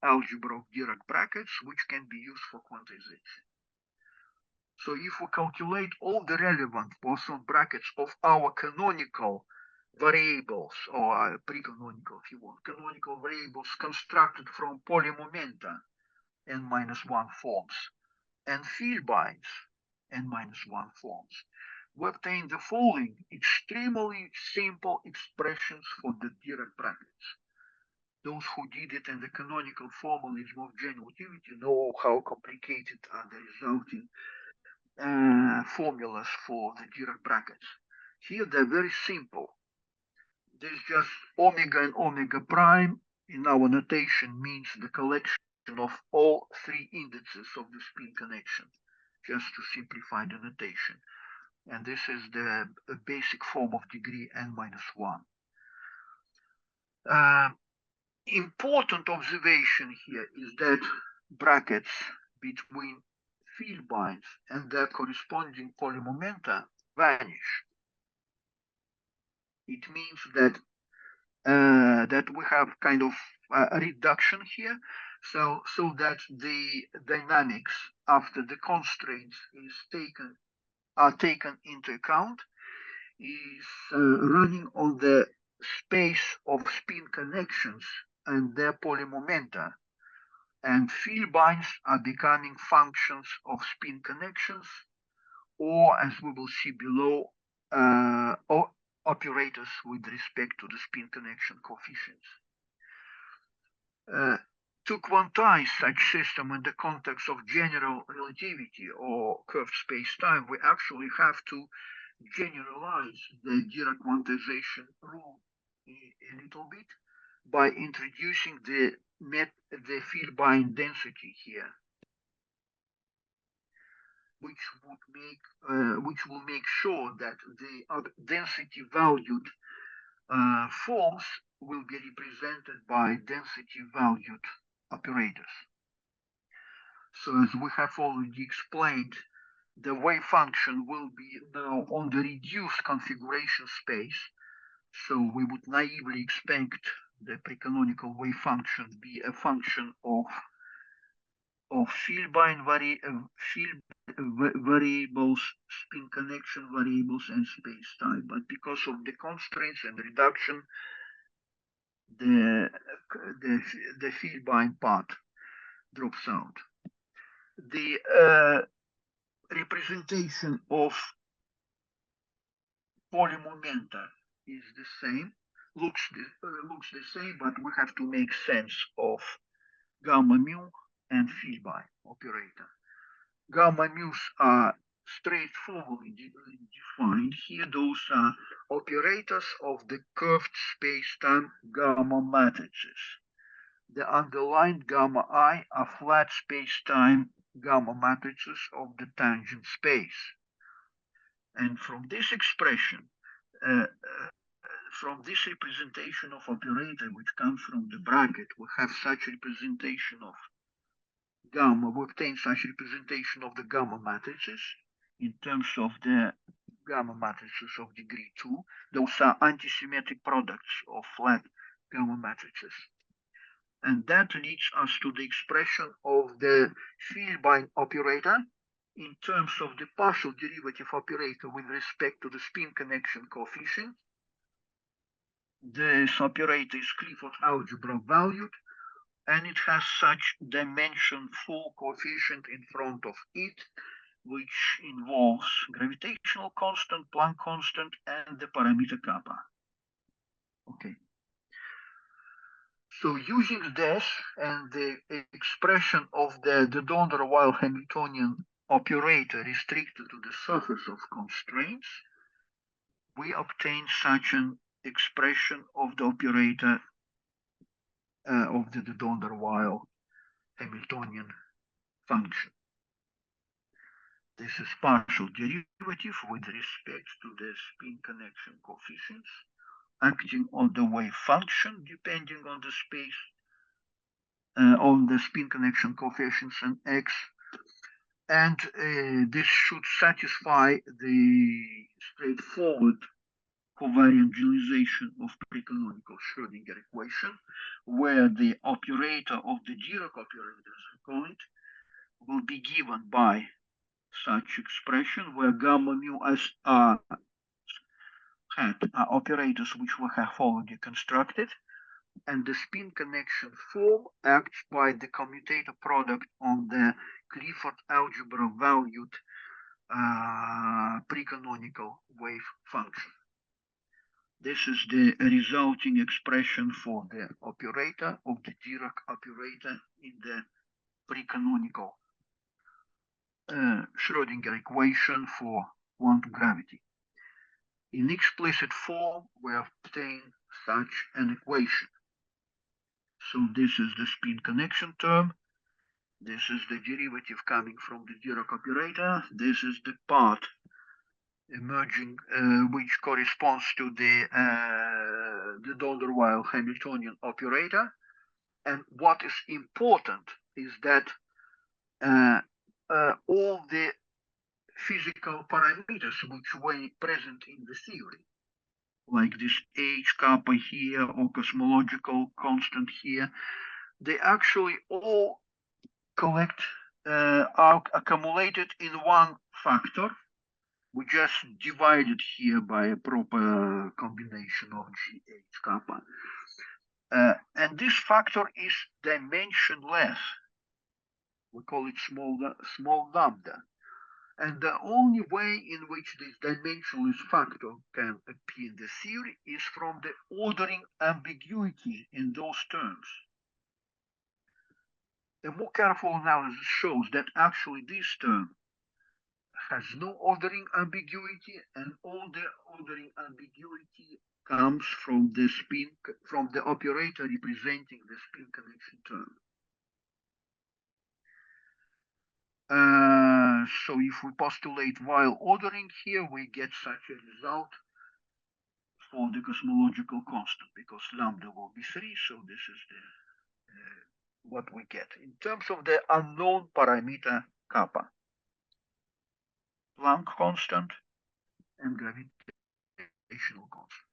algebra of Dirac brackets, which can be used for quantization. So if we calculate all the relevant Poisson brackets of our canonical variables, or precanonical if you want, canonical variables constructed from polymomenta n-1 forms and vielbeins n-1 forms, we obtain the following extremely simple expressions for the Dirac brackets. Those who did it in the canonical formalism of generativity know how complicated are the resulting formulas for the Dirac brackets. Here they're very simple. There's just omega and omega prime in our notation means the collection of all three indices of the spin connection, just to simplify the notation. And this is the basic form of degree n-1. Important observation here is that brackets between vielbeins and their corresponding polymomenta vanish. It means that that we have kind of a reduction here, so that the dynamics after the constraints are taken into account is running on the space of spin connections and their polymomenta, and vielbeins are becoming functions of spin connections, or as we will see below, operators with respect to the spin connection coefficients. To quantize such system in the context of general relativity or curved space-time, we actually have to generalize the Dirac quantization rule a little bit by introducing the vielbein density here, which will make sure that the density valued forms will be represented by density valued operators. So as we have already explained, the wave function will be now on the reduced configuration space. So we would naively expect the precanonical wave function be a function of vielbein variables, spin connection variables, and space-time. But because of the constraints and reduction, the vielbein part drops out. The representation of polymomenta is the same, looks the same, but we have to make sense of gamma mu and vielbein operator. Gamma mu's are straightforwardly defined here. Those are operators of the curved space-time gamma matrices. The underlined gamma I are flat space-time gamma matrices of the tangent space. And from this expression, from this representation of operator, which comes from the bracket, we have such representation of gamma, we obtain such representation of the gamma matrices in terms of the gamma matrices of degree 2. Those are antisymmetric products of flat gamma matrices. And that leads us to the expression of the vielbein operator in terms of the partial derivative operator with respect to the spin connection coefficient. This operator is Clifford algebra valued, and it has such dimension full coefficient in front of it, which involves gravitational constant, Planck constant, and the parameter kappa. Okay. So using this and the expression of the Donner-Weil Hamiltonian operator restricted to the surface of constraints, we obtain such an expression of the operator of the de While Hamiltonian function. This is partial derivative with respect to the spin connection coefficients acting on the wave function depending on the space on the spin connection coefficients and x, and this should satisfy the straightforward covariant generalization of precanonical Schrödinger equation, where the operator of the Dirac operator, as we call it, will be given by such expression where gamma mu s are operators which we have already constructed, and the spin connection form acts by the commutator product on the Clifford algebra valued precanonical wave function. This is the resulting expression for the operator of the Dirac operator in the precanonical Schrödinger equation for quantum gravity. In explicit form, we obtain such an equation. So this is the spin connection term. This is the derivative coming from the Dirac operator. This is the part emerging, which corresponds to the While Hamiltonian operator. And what is important is that all the physical parameters which were present in the theory, like this h kappa here or cosmological constant here, they actually all are accumulated in one factor. We just divided here by a proper combination of g h kappa. And this factor is dimensionless. We call it small lambda. And the only way in which this dimensionless factor can appear in the theory is from the ordering ambiguity in those terms. A more careful analysis shows that actually this term has no ordering ambiguity, and all the ordering ambiguity comes from the operator representing the spin connection term. So if we postulate while ordering here, we get such a result for the cosmological constant, because lambda will be 3, so this is what we get. In terms of the unknown parameter kappa, Planck constant and gravitational constant.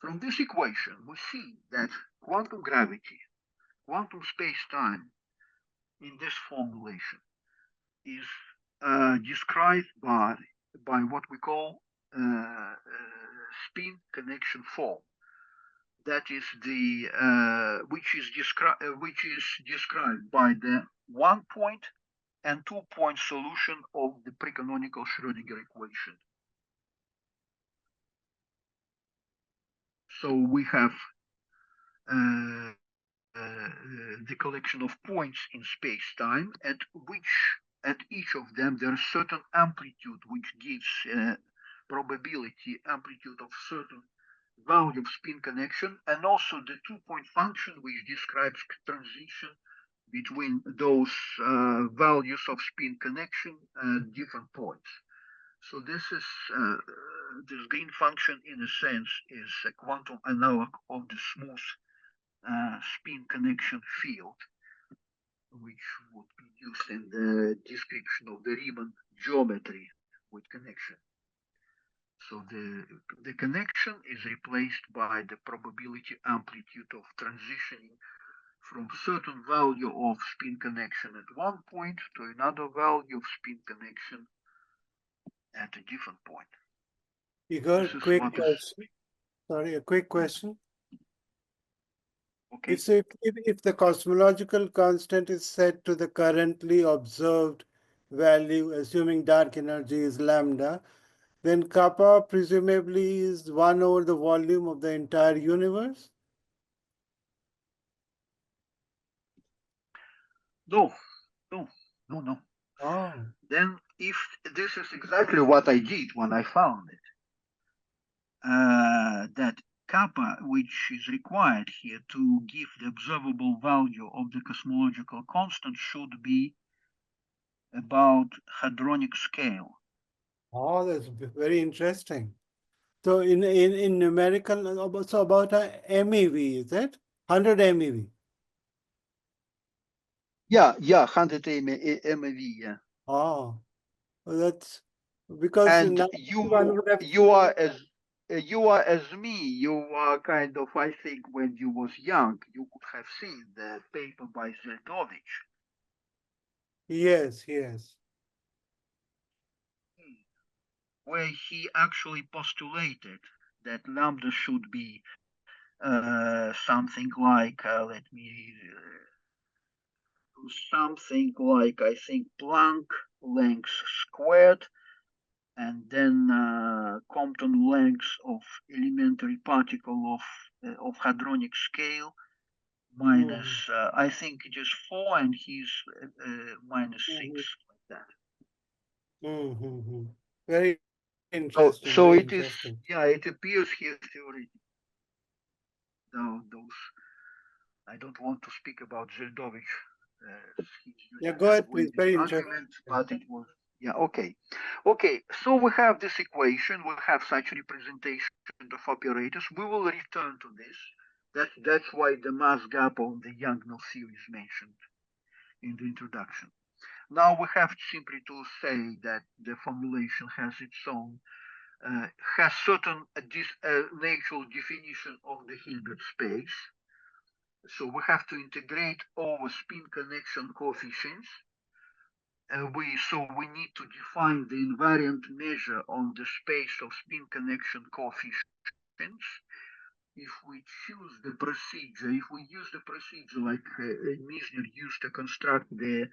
From this equation, we see that quantum gravity, quantum space-time in this formulation is described by what we call spin connection form. That is the which is described by the 1-point and 2-point solution of the precanonical Schrödinger equation. So we have the collection of points in space-time, at each of them there is certain amplitude which gives probability amplitude of certain value of spin connection, and also the 2-point function which describes transition between those values of spin connection at different points. So this is this gain function in a sense is a quantum analog of the smooth spin connection field, which would be used in the description of the Riemann geometry with connection. So the connection is replaced by the probability amplitude of transitioning from certain value of spin connection at one point to another value of spin connection at a different point. Igor, quick question. Sorry, a quick question. Okay. So if the cosmological constant is set to the currently observed value, assuming dark energy is lambda, then kappa presumably is 1 over the volume of the entire universe? No. Oh. Then if this is exactly what I did when I found it. that kappa, which is required here to give the observable value of the cosmological constant, should be about hadronic scale. Oh, that's very interesting. So in numerical, so about a MeV, is it? 100 MeV. Yeah, 100 MeV, yeah. Oh, well, that's because And now one would have you are as me. You are kind of, I think, when you was young, you could have seen the paper by Zeldovich, yes, yes. where he actually postulated that lambda should be something like, something like, I think, Planck length squared, and then Compton length of elementary particle of hadronic scale minus, I think it is 4, and he's minus 6, like that. Very interesting, So very it is, interesting. yeah, it appears here theoretically. Now, those, I don't want to speak about Zeldovich. He's Yeah, using go ahead, anyway please. this Very argument, interesting. but it was, yeah, okay. Okay, so we have this equation, we have such representation of operators. We will return to this. That's why the mass gap of the Young-Mills theory is mentioned in the introduction. Now we have simply to say that the formulation has its own, has certain natural definition of the Hilbert space. So we have to integrate over spin connection coefficients. So we need to define the invariant measure on the space of spin connection coefficients. If we choose the procedure, if we use the procedure like Misner used to construct the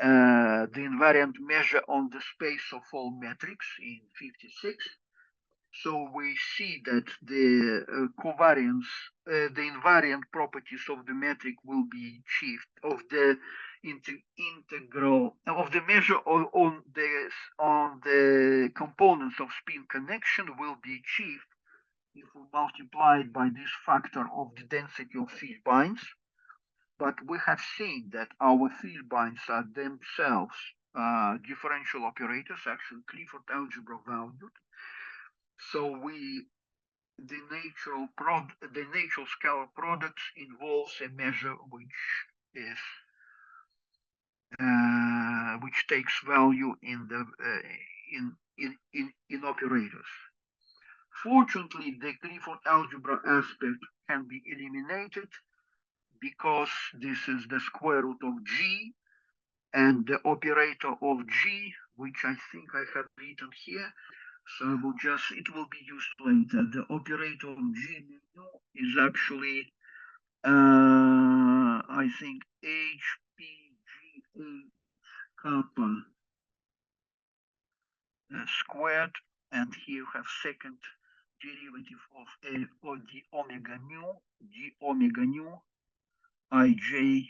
invariant measure on the space of all metrics in 56, so we see that the covariance, the invariant properties of the metric will be achieved, of the integral of the measure on the components of spin connection will be achieved if we multiply it by this factor of the density of vielbeins. But we have seen that our vielbeins are themselves differential operators, actually Clifford algebra valued. So the natural scalar product involves a measure which takes value in the in operators. Fortunately, the Clifford algebra aspect can be eliminated because this is the square root of G, and the operator of G, which I think I have written here. So I will just, it will be used later. The operator of G is actually, I think, HPGA kappa squared, and here you have second derivative of the omega nu, ij.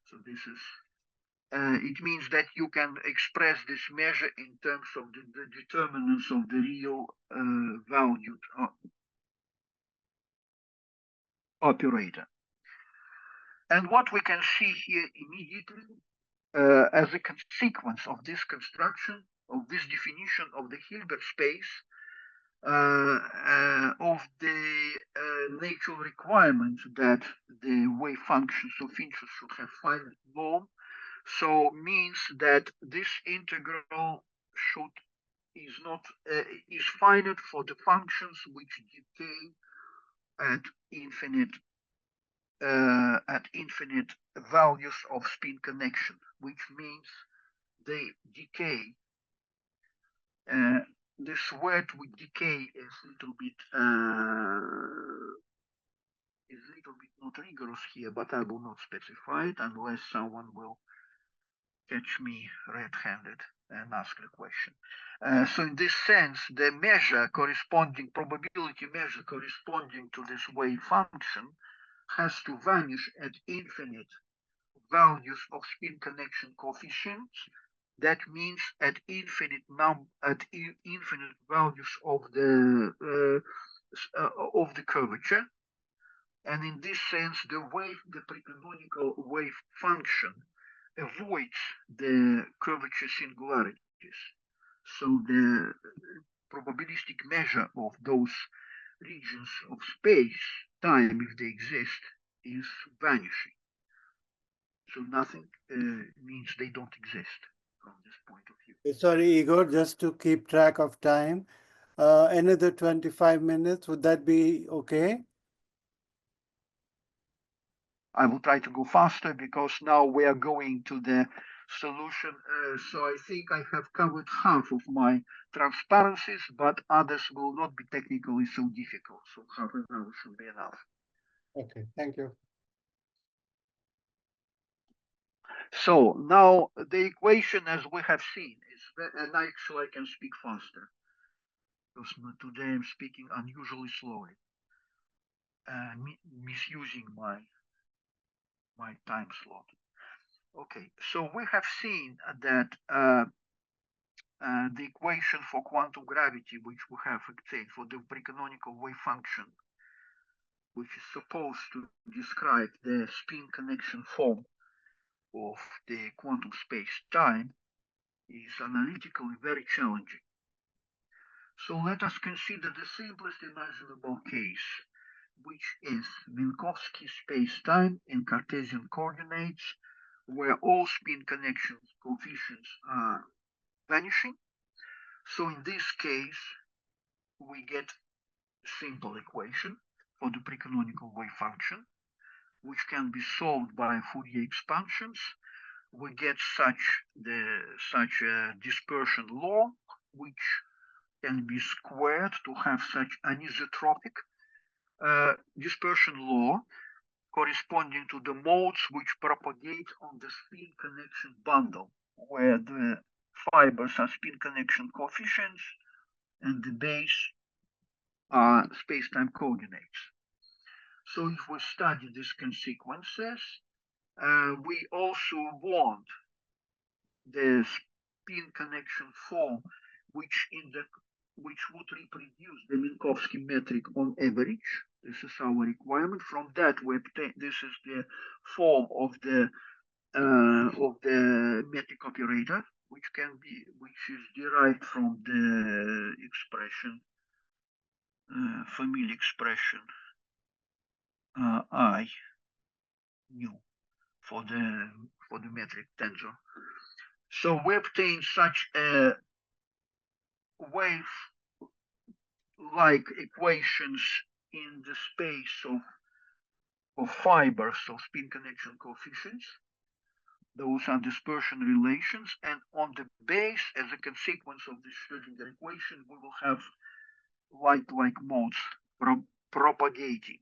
So this is, it means that you can express this measure in terms of the determinants of the real valued operator. And what we can see here immediately as a consequence of this construction, of this definition of the Hilbert space, of the natural requirement that the wave functions of interest should have finite norm, so means that this integral is finite for the functions which decay at infinite values of spin connection, which means they decay. This word with decay is a little bit not rigorous here, but I will not specify it unless someone will catch me red-handed and ask a question. So in this sense, the measure corresponding, probability measure corresponding to this wave function has to vanish at infinite values of spin connection coefficients, That means at infinite infinite values of the curvature. And in this sense, the precanonical wave function avoids the curvature singularities. So the probabilistic measure of those regions of space, time, if they exist, is vanishing. So nothing means they don't exist from this point of view. Sorry, Igor, just to keep track of time, another 25 minutes, would that be okay? I will try to go faster because now we are going to the solution. So I think I have covered half of my transparencies, but others will not be technically so difficult. So half an hour should be enough. Okay, thank you. So now the equation, as we have seen, is, and actually I can speak faster because today I'm speaking unusually slowly, misusing my time slot. Okay, so we have seen that the equation for quantum gravity, which we have obtained for the precanonical wave function, which is supposed to describe the spin connection form of the quantum space-time, is analytically very challenging. So let us consider the simplest imaginable case, which is Minkowski space-time in Cartesian coordinates, where all spin connection coefficients are vanishing. So in this case, we get simple equation for the precanonical wave function, which can be solved by Fourier expansions. We get such a dispersion law, which can be squared to have such anisotropic dispersion law corresponding to the modes which propagate on the spin connection bundle, where the fibers are spin connection coefficients and the base are space-time coordinates. So if we study these consequences, we also want the spin connection form, which would reproduce the Minkowski metric on average. This is our requirement. From that, we obtain. This is the form of the metric operator, which is derived from the expression, familiar expression I nu for the metric tensor. So we obtain such a wave-like equations in the space of fibers of spin connection coefficients. Those are dispersion relations, and on the base, as a consequence of the Schrödinger equation, we will have light-like modes propagating.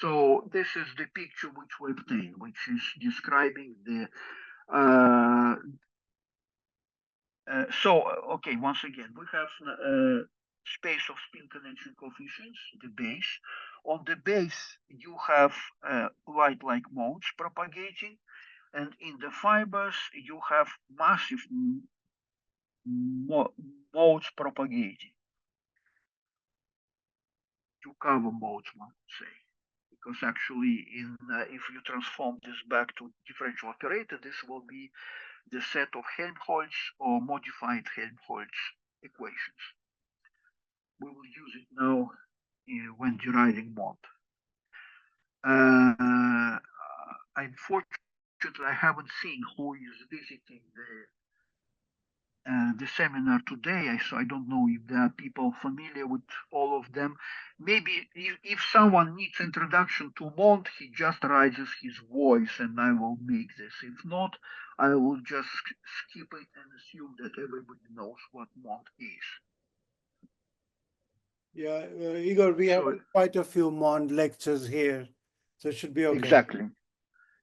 So this is the picture which we obtain, which is describing the okay, once again, we have space of spin connection coefficients, the base. On the base, you have light-like modes propagating, and in the fibers, you have massive modes propagating. To cover modes, one would say. Because actually, if you transform this back to differential operator, this will be the set of Helmholtz or modified Helmholtz equations. We will use it now when deriving MOND. Unfortunately, I haven't seen who is visiting the seminar today, so I don't know if there are people familiar with all of them. Maybe if someone needs introduction to MOND, he just raises his voice and I will make this. If not, I will just skip it and assume that everybody knows what MOND is. Yeah, Igor, we have quite a few MOND lectures here, so it should be okay.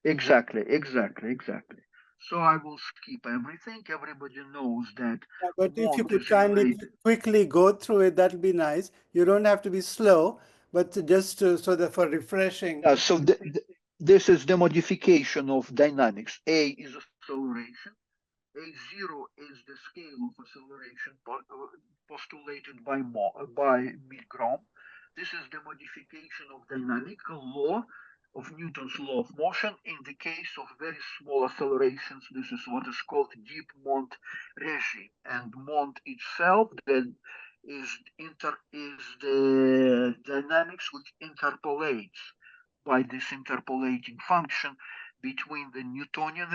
Exactly. So I will skip everything. Everybody knows that. Yeah, but if you could kindly quickly go through it, that'll be nice. You don't have to be slow, but just so that for refreshing. So this is the modification of dynamics. A is acceleration. A0 is the scale of acceleration postulated by Milgrom. This is the modification of dynamical law of Newton's law of motion. In the case of very small accelerations, this is what is called deep MOND regime. And MOND itself then is the dynamics which interpolates by this interpolating function between the Newtonian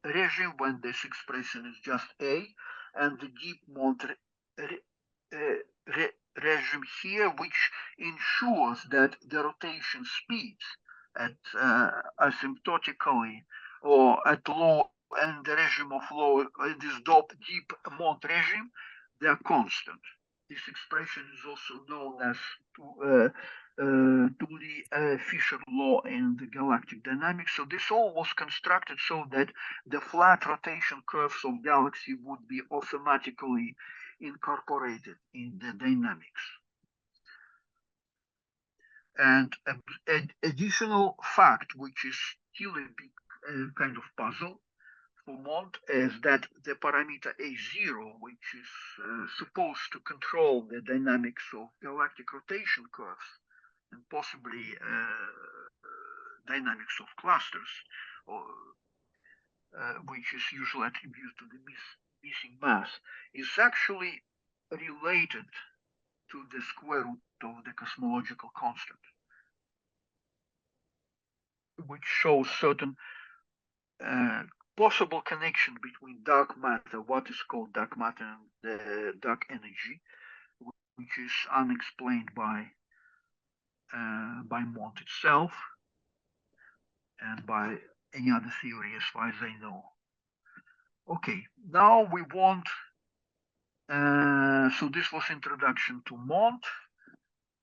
regime, when this expression is just A, and the deep MOND regime here, which ensures that the rotation speeds at asymptotically or at low and the regime of low, this deep MOND regime, they are constant. This expression is also known as Fisher law in the galactic dynamics. So this all was constructed so that the flat rotation curves of galaxy would be automatically incorporated in the dynamics. And an additional fact, which is still a big kind of puzzle for MOND, is that the parameter A0, which is supposed to control the dynamics of galactic rotation curves and possibly dynamics of clusters, or which is usually attributed to the missing mass, is actually related to the square root of the cosmological constant, which shows certain possible connection between dark matter, what is called dark matter, and the dark energy, which is unexplained by MOND itself and by any other theory as far as I know. Okay, now we want, so this was introduction to MOND,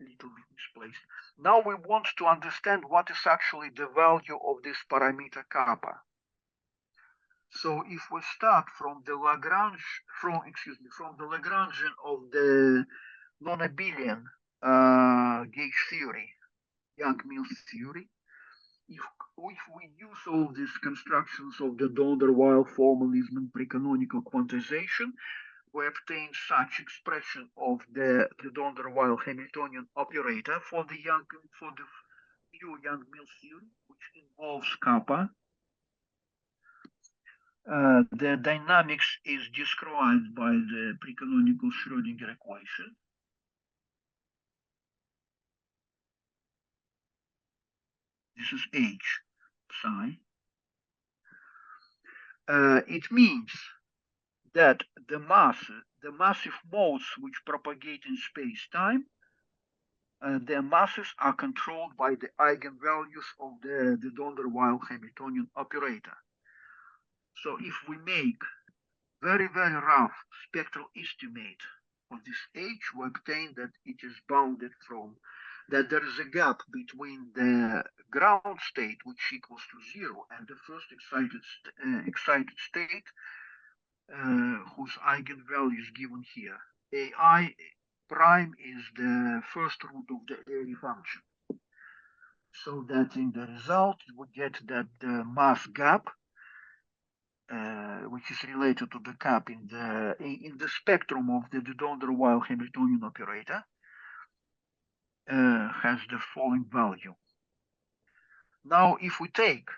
a little bit misplaced. Now we want to understand what is actually the value of this parameter kappa. So if we start from the Lagrangian of the non-abelian gauge theory, Young-Mills theory, if we use all these constructions of the Donner-Weil formalism and precanonical quantization, we obtain such expression of the Donner-Weil Hamiltonian operator for the new Young-Mills theory, which involves kappa. The dynamics is described by the precanonical Schrödinger equation. This is H psi. It means that the massive modes which propagate in space-time, their masses are controlled by the eigenvalues of the Donner-Weil Hamiltonian operator. So if we make very, very rough spectral estimate of this H, we obtain that it is bounded from, that there is a gap between the ground state, which equals to 0, and the first excited state, whose eigenvalue is given here. AI prime is the first root of the Airy function. So that in the result, we get that the mass gap, which is related to the gap in the spectrum of the Donner-Weil Hamiltonian operator, has the following value. Now, if we take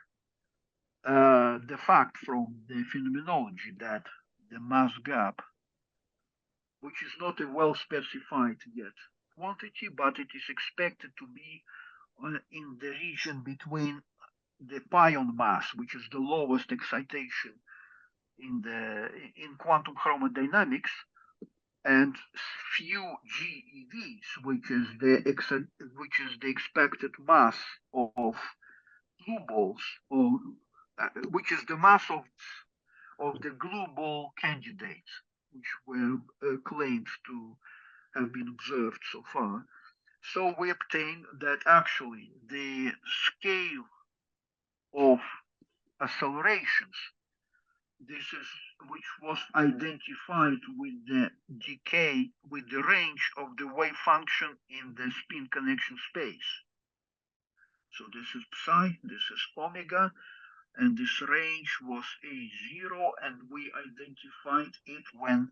the fact from the phenomenology that the mass gap, which is not a well-specified yet quantity, but it is expected to be in the region between the pion mass, which is the lowest excitation in quantum chromodynamics, and few GeVs, which is the expected mass of glue balls, or which is the mass of the glue ball candidates, which were claimed to have been observed so far. So we obtain that actually the scale of accelerations, this is which was identified with the decay, with the range of the wave function in the spin connection space. So this is psi, this is omega, and this range was A0, and we identified it when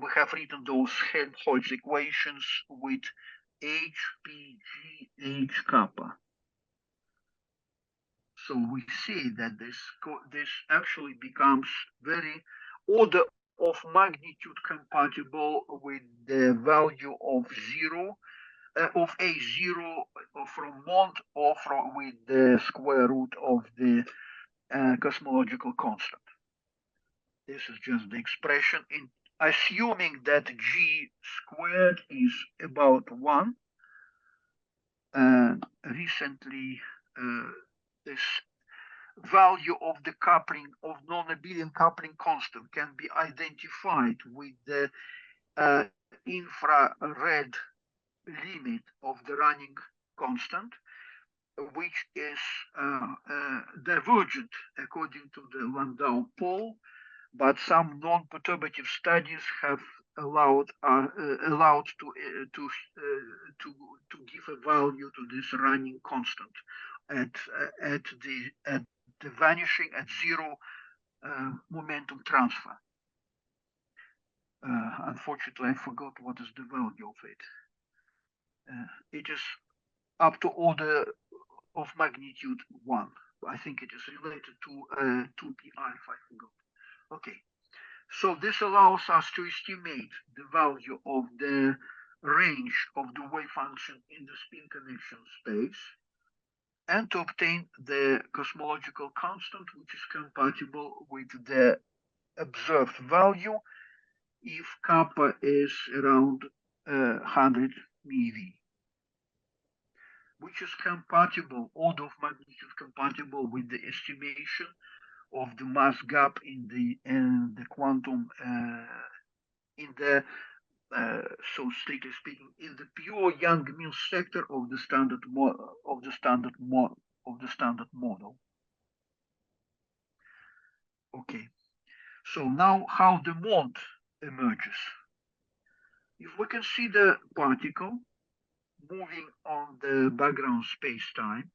we have written those Helmholtz equations with H, P, G, H, kappa. So we see that this actually becomes very order of magnitude compatible with the value of zero, of A0 from MOND, or with the square root of the cosmological constant. This is just the expression in assuming that G squared is about 1. Recently, this value of the coupling of non-abelian coupling constant can be identified with the infrared limit of the running constant, which is divergent according to the Landau pole, but some non-perturbative studies have allowed to give a value to this running constant at the vanishing at zero momentum transfer. Unfortunately, I forgot what is the value of it. It is up to order of magnitude 1. I think it is related to 2pi, if I forgot. Okay, so this allows us to estimate the value of the range of the wave function in the spin connection space, and to obtain the cosmological constant, which is compatible with the observed value if kappa is around 100 MeV, which is compatible, order of magnitude compatible with the estimation of the mass gap in the quantum in the so strictly speaking in the pure Young-Mills sector of the standard model. Okay, so now how the MOND emerges. If we consider particle moving on the background space-time,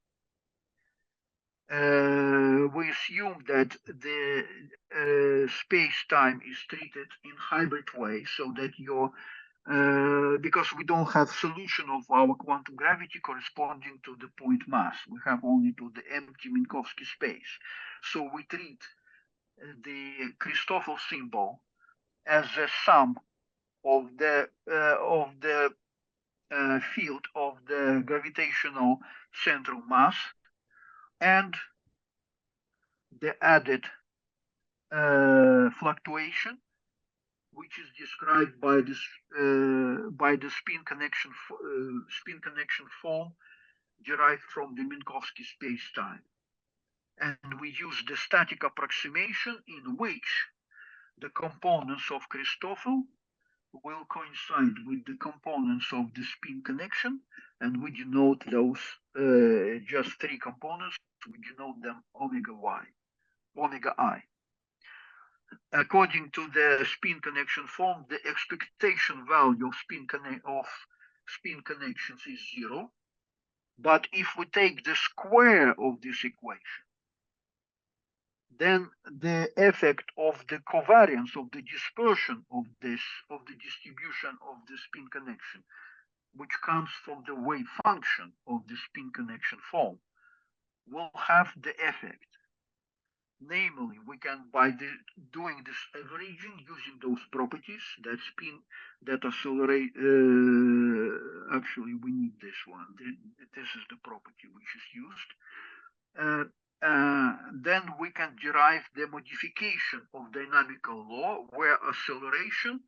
we assume that the space-time is treated in hybrid way, so that because we don't have solution of our quantum gravity corresponding to the point mass, we have only to the empty Minkowski space. So we treat the Christoffel symbol as a sum of the field of the gravitational central mass and the added fluctuation, which is described by the spin connection form derived from the Minkowski space-time. And we use the static approximation in which the components of Christoffel will coincide with the components of the spin connection, and we denote those just 3 components. We denote them omega I. According to the spin connection form, the expectation value of spin connections is 0. But if we take the square of this equation, then the effect of the covariance of the dispersion of the distribution of the spin connection, which comes from the wave function of the spin connection form, will have the effect. Namely, we can, by doing this averaging using those properties, that accelerate, actually we need this one. This is the property which is used. Then we can derive the modification of dynamical law, where acceleration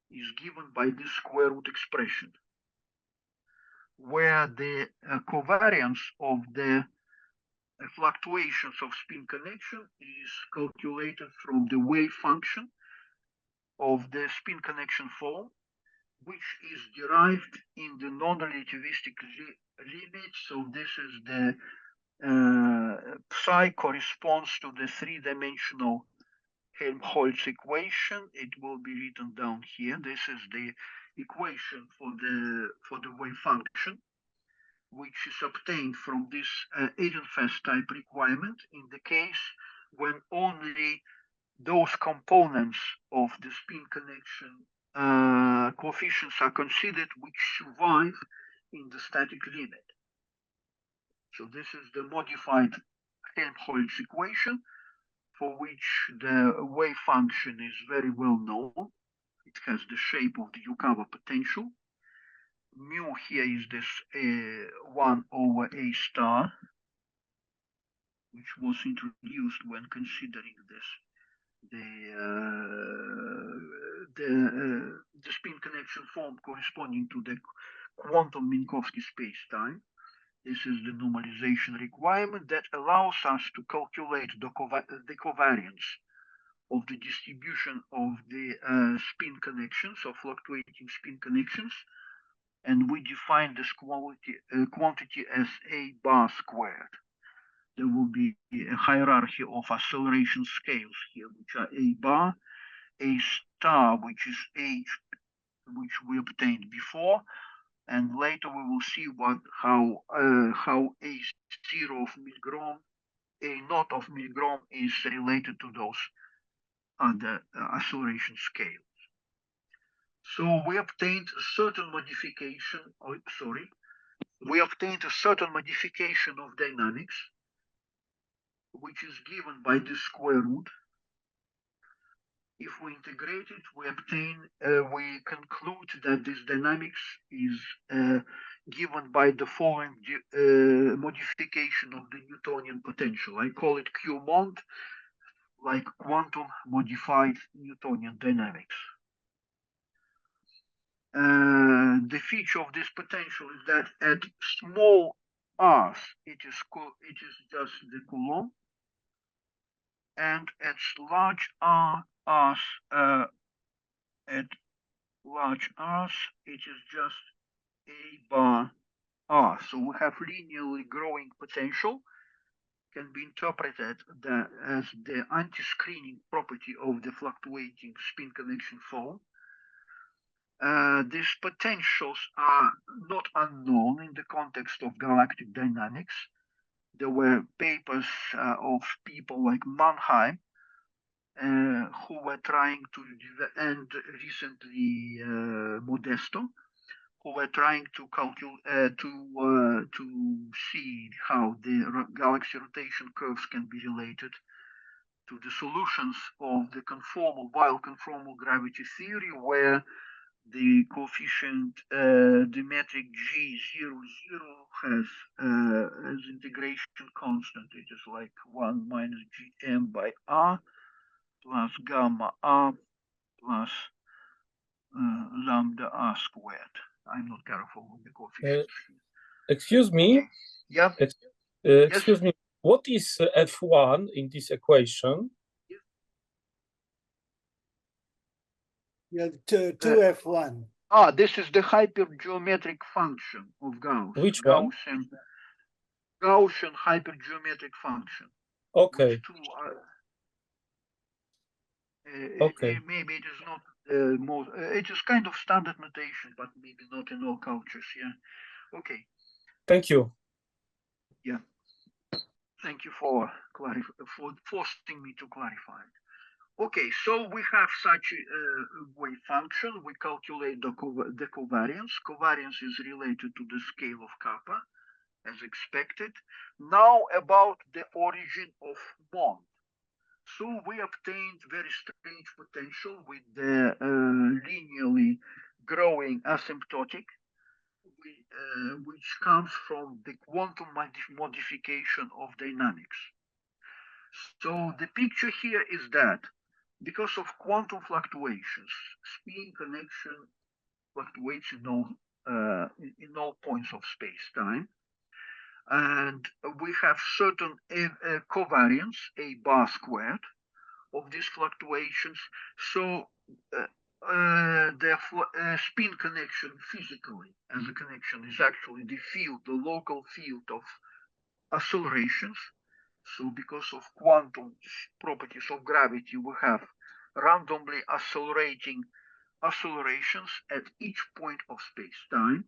is given by the square root expression, where the covariance of the fluctuations of spin connection is calculated from the wave function of the spin connection form, which is derived in the non-relativistic limit. So this is the psi corresponds to the 3-dimensional Helmholtz equation. It will be written down here. This is the equation for the wave function. which is obtained from this Ehrenfest type requirement in the case when only those components of the spin connection coefficients are considered which survive in the static limit. So this is the modified Helmholtz equation, for which the wave function is very well known. It has the shape of the Yukawa potential. Mu here is this 1 over A star, which was introduced when considering this the spin connection form corresponding to the quantum Minkowski spacetime. This is the normalization requirement that allows us to calculate the covariance of the distribution of the spin connections, or fluctuating spin connections, and we define this quantity as A bar squared. There will be a hierarchy of acceleration scales here, which are A bar, A star, which is H, which we obtained before, and later we will see how A0 of Milgrom, A0 of Milgrom is related to those other acceleration scales. So we obtained a certain modification, of dynamics, which is given by the square root. If we integrate it, we conclude that this dynamics is given by the following modification of the Newtonian potential. I call it Q-MOND, like quantum modified Newtonian dynamics. The feature of this potential is that at small r's, it is just the Coulomb, and at large r's, it is just A bar r. So we have linearly growing potential, can be interpreted as the anti-screening property of the fluctuating spin connection form. These potentials are not unknown in the context of galactic dynamics. There were papers of people like Mannheim who were trying to, and recently Modesto, who were trying to calculate to see how the galaxy rotation curves can be related to the solutions of the conformal gravity theory, where the coefficient, the metric G00 has as integration constant. It is like 1 minus Gm by R plus gamma R plus lambda R squared. I'm not careful with the coefficients. Excuse me. Okay. Yeah. Excuse me. What is F1 in this equation? Yeah, 2F1. This is the hypergeometric function of Gauss. Which one? Gaussian hypergeometric function. Okay. Okay. Maybe it is not most. It is kind of standard notation, but maybe not in all cultures. Yeah. Okay. Thank you. Yeah. Thank you for forcing me to clarify. Okay, so we have such a wave function. We calculate the covariance. Covariance is related to the scale of kappa, as expected. Now about the origin of MOND. So we obtained very strange potential with the linearly growing asymptotic, which comes from the quantum modification of dynamics. So the picture here is that because of quantum fluctuations, spin connection fluctuates in all points of space-time. And we have certain covariance, A bar squared, of these fluctuations. So the spin connection physically, as a connection, is actually the local field of accelerations. So because of quantum properties of gravity, we have randomly accelerating accelerations at each point of space-time.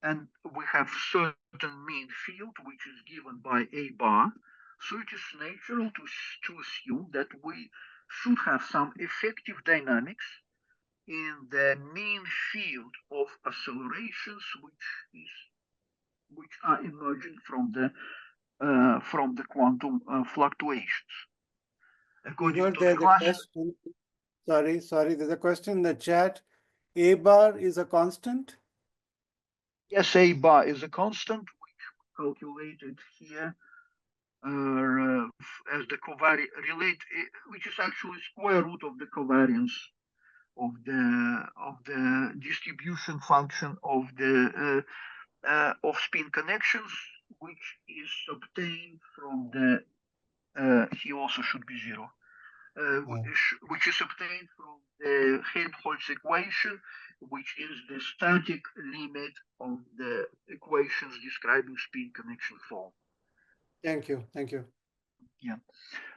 and we have certain mean field which is given by a bar. So it is natural to assume that we should have some effective dynamics in the mean field of accelerations which are emerging from the quantum fluctuations. According to the There's a class, question. Sorry, there's a question in the chat. A bar is a constant? yes, a bar is a constant which we calculated here as the covariance which is actually square root of the covariance of the distribution function of the of spin connections, which is obtained from the he also should be zero, which is obtained from the Helmholtz equation, which is the static limit of the equations describing spin connection form. Thank you. Yeah.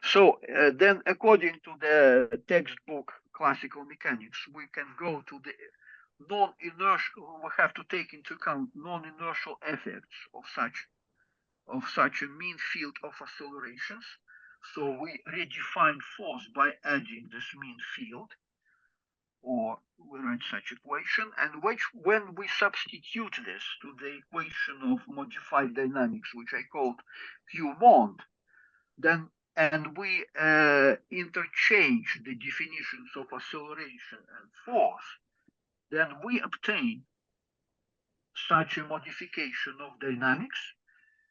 So then, according to the textbook Classical Mechanics, we can go to the non-inertial. We have to take into account non-inertial effects of such a mean field of accelerations. So we redefine force by adding this mean field, or we write such equation, and when we substitute this to the equation of modified dynamics, which I called MOND, then and we interchange the definitions of acceleration and force, then we obtain such a modification of dynamics,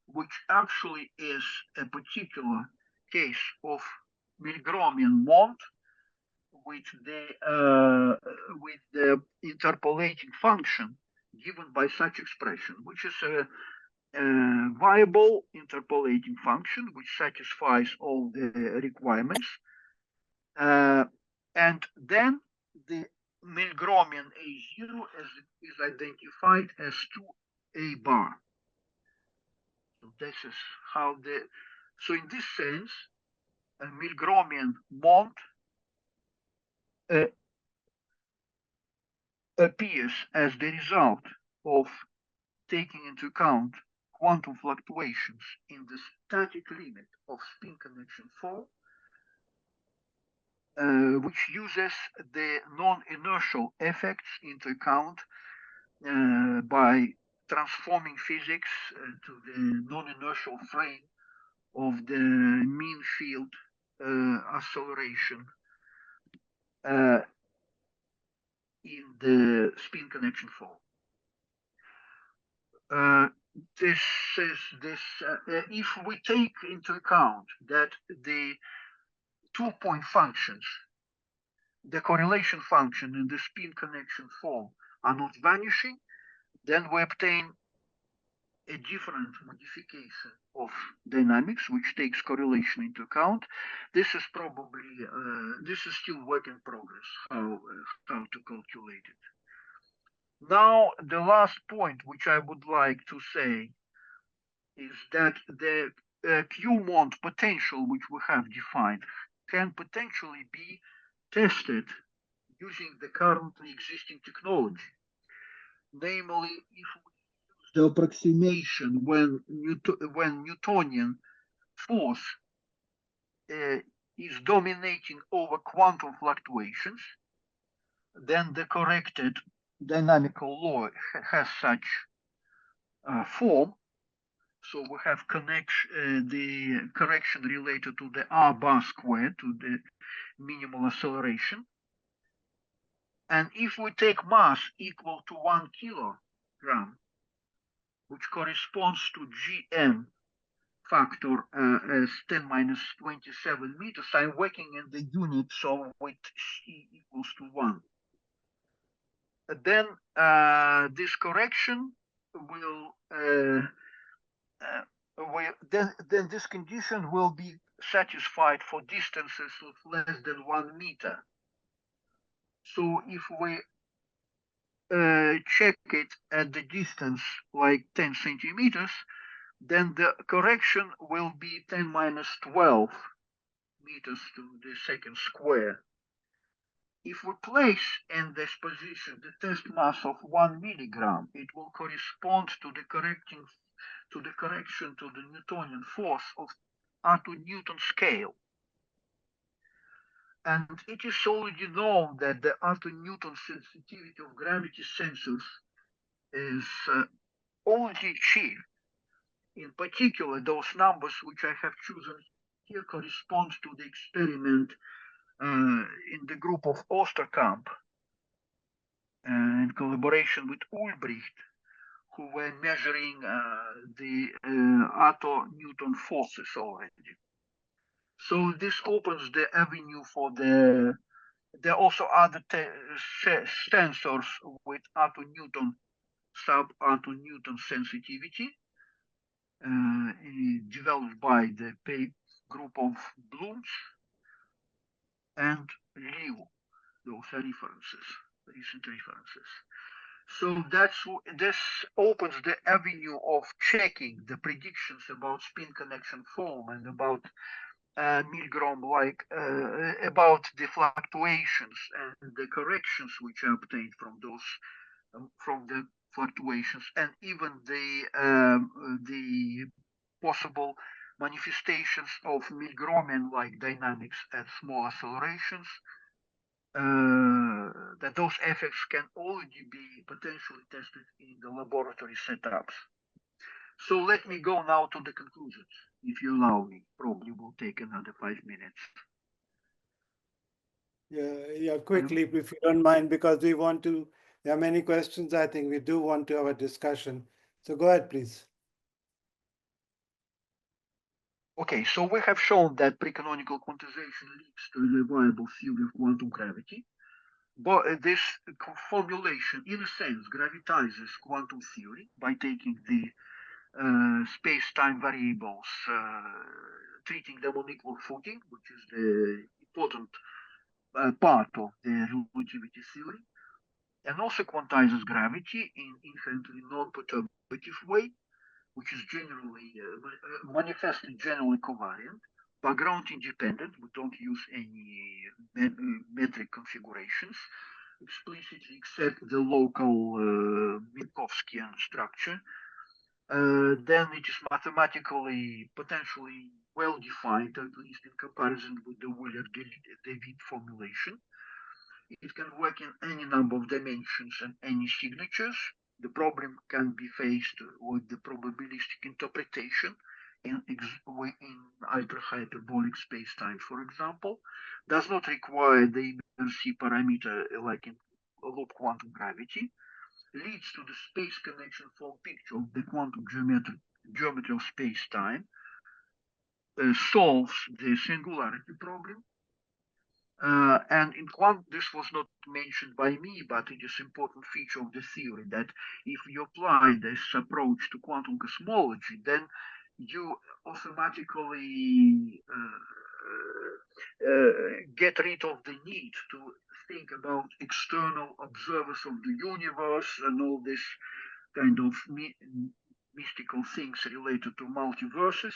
which actually is a particular case of Milgromian MOND with the interpolating function given by such expression, which is a viable interpolating function which satisfies all the requirements. And then the Milgromian A0 is identified as 2A bar. So this is how so in this sense, a Milgromian MOND appears as the result of taking into account quantum fluctuations in the static limit of spin connection form, which uses the non-inertial effects into account by transforming physics to the non-inertial frame of the mean field acceleration in the spin connection form. If we take into account that the 2-point functions, the correlation function in the spin connection form, are not vanishing, then we obtain a different modification of dynamics which takes correlation into account. This is probably this is still work in progress how to calculate it. Now the last point which I would like to say is that the Q-MOND potential which we have defined can potentially be tested using the currently existing technology. Namely, if we use the approximation when Newtonian force is dominating over quantum fluctuations, then the corrected dynamical law has such form. So we have the correction related to the R bar squared, to the minimal acceleration. And if we take mass equal to 1 kilogram, which corresponds to GM factor as 10 minus 27 meters, I'm working in the units of with C equals to 1. Then this correction will then this condition will be satisfied for distances of less than 1 meter. So if we check it at the distance like 10 centimeters, then the correction will be 10 minus 12 meters to the second square. if we place in this position the test mass of 1 milligram, it will correspond to the correction to the Newtonian force of R2 Newton scale. And it is already known that the R2 Newton sensitivity of gravity sensors is already achieved. In particular, those numbers which I have chosen here correspond to the experiment in the group of Osterkamp in collaboration with Ulbricht, who were measuring the Otto Newton forces already. So this opens the avenue for there are also other sensors with Otto Newton, sub-Otto Newton sensitivity, developed by the group of Blooms and Liu. Those are references, recent references. So this opens the avenue of checking the predictions about spin connection form and about Milgrom, about the fluctuations and the corrections which are obtained from those from the fluctuations, and even the possible manifestations of Milgromian like dynamics at small accelerations. That those effects can already be potentially tested in the laboratory setups. So let me go now to the conclusions, if you allow me. Probably will take another 5 minutes. Yeah, quickly, if you don't mind, because we want to, there are many questions. I think we do want to have a discussion. So go ahead, please. Okay, so we have shown that precanonical quantization leads to a viable theory of quantum gravity. But this formulation, in a sense, gravitizes quantum theory by taking the space-time variables, treating them on equal footing, which is the important part of the relativity theory, and also quantizes gravity in inherently non-perturbative way, which is generally manifestly generally covariant, background independent. We don't use any metric configurations explicitly except the local Minkowskian structure. Then it is mathematically potentially well defined, at least in comparison with the Wheeler-DeWitt formulation. It can work in any number of dimensions and any signatures. The problem can be faced with the probabilistic interpretation in ultra-hyperbolic space-time, for example. Does not require the inertia parameter like in loop quantum gravity. Leads to the space connection form picture of the quantum geometry of space-time. Solves the singularity problem. And in this was not mentioned by me, but it is an important feature of the theory that if you apply this approach to quantum cosmology, then you automatically get rid of the need to think about external observers of the universe and all this kind of mystical things related to multiverses,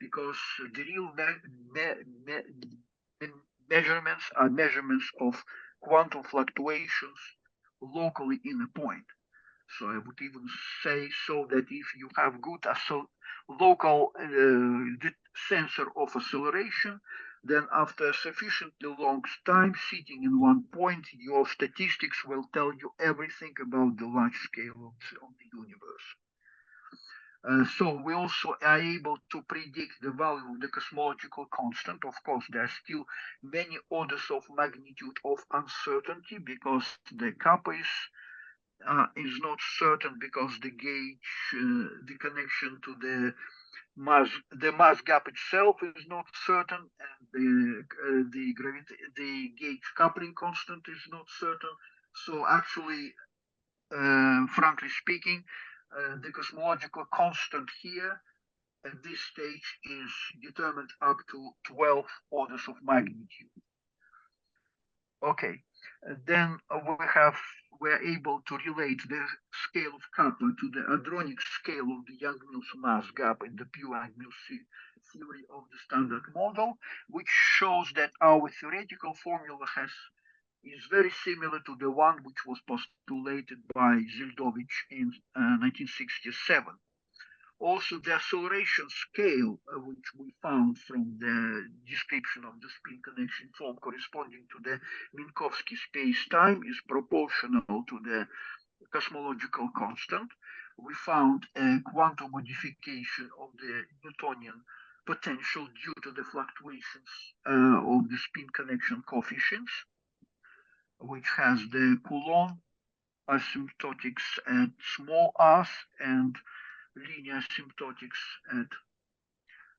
because the real measurements are measurements of quantum fluctuations locally in a point. So I would even say so that if you have good local sensor of acceleration, then after a sufficiently long time sitting in one point, your statistics will tell you everything about the large scale of the universe. So we also are able to predict the value of the cosmological constant. Of course, there are still many orders of magnitude of uncertainty because the kappa is not certain, because the gauge, the connection to the mass gap itself is not certain, and the gauge coupling constant is not certain. So actually, frankly speaking, the cosmological constant here at this stage is determined up to 12 orders of magnitude. Okay, then we're able to relate the scale of kappa to the hadronic scale of the Young-Mills mass gap in the pure Young-Mills theory of the standard model, which shows that our theoretical formula has is very similar to the one which was postulated by Zildovich in 1967. Also, the acceleration scale, which we found from the description of the spin connection form corresponding to the Minkowski space-time, is proportional to the cosmological constant. We found a quantum modification of the Newtonian potential due to the fluctuations of the spin connection coefficients, which has the Coulomb asymptotics at small r and linear asymptotics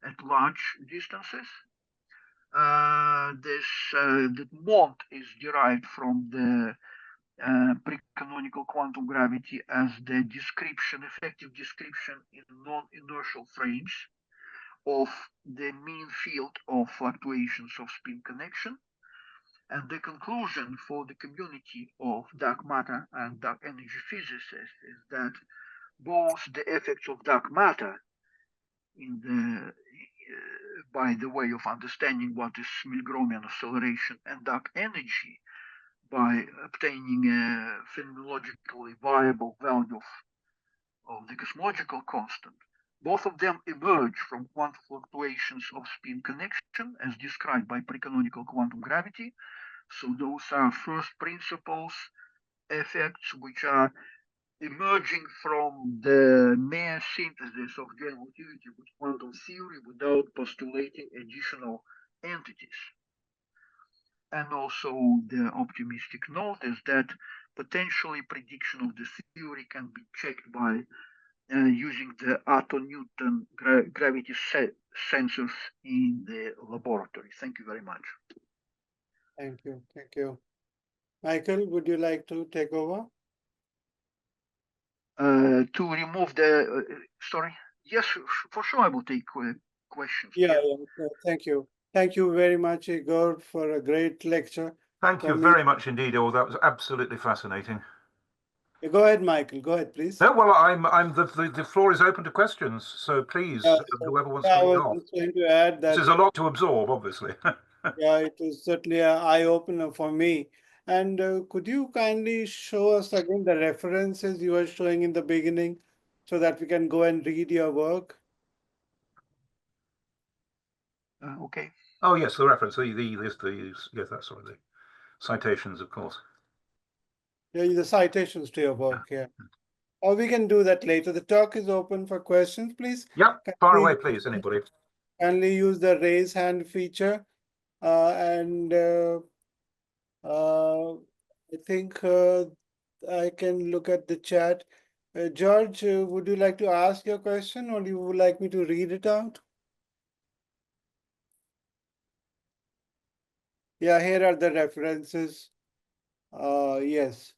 at large distances. The MOND is derived from the precanonical quantum gravity as the effective description in non-inertial frames of the mean field of fluctuations of spin connection. And the conclusion for the community of dark matter and dark energy physicists is that both the effects of dark matter by the way of understanding what is Milgromian acceleration, and dark energy by obtaining a phenomenologically viable value of the cosmological constant. Both of them emerge from quantum fluctuations of spin connection as described by precanonical quantum gravity. So those are first principles effects which are emerging from the mere synthesis of general relativity with quantum theory without postulating additional entities. And also the optimistic note is that potentially prediction of the theory can be checked by using the Otto-Newton gravity sensors in the laboratory. Thank you very much. Thank you. Thank you. Michael, would you like to take over? To remove the sorry. Yes, for sure I will take questions. Yeah, thank you. Thank you very much, Igor, for a great lecture. Thank you very much indeed, Igor. That was absolutely fascinating. Go ahead, Michael. Go ahead, please. No, well, the floor is open to questions, so please, whoever wants to lead off. I was going to add that this is a lot to absorb, obviously. Yeah, it was certainly an eye-opener for me. And could you kindly show us again the references you were showing in the beginning so that we can go and read your work? Okay. Oh, yes, the reference, yes, that's right, the citations, of course. Yeah, the citations to your work, yeah. Or we can do that later. The talk is open for questions, please. Yeah, far away, please, anybody. Kindly use the raise hand feature. I think I can look at the chat. George, would you like to ask your question or you would like me to read it out? Yeah, here are the references. Yes.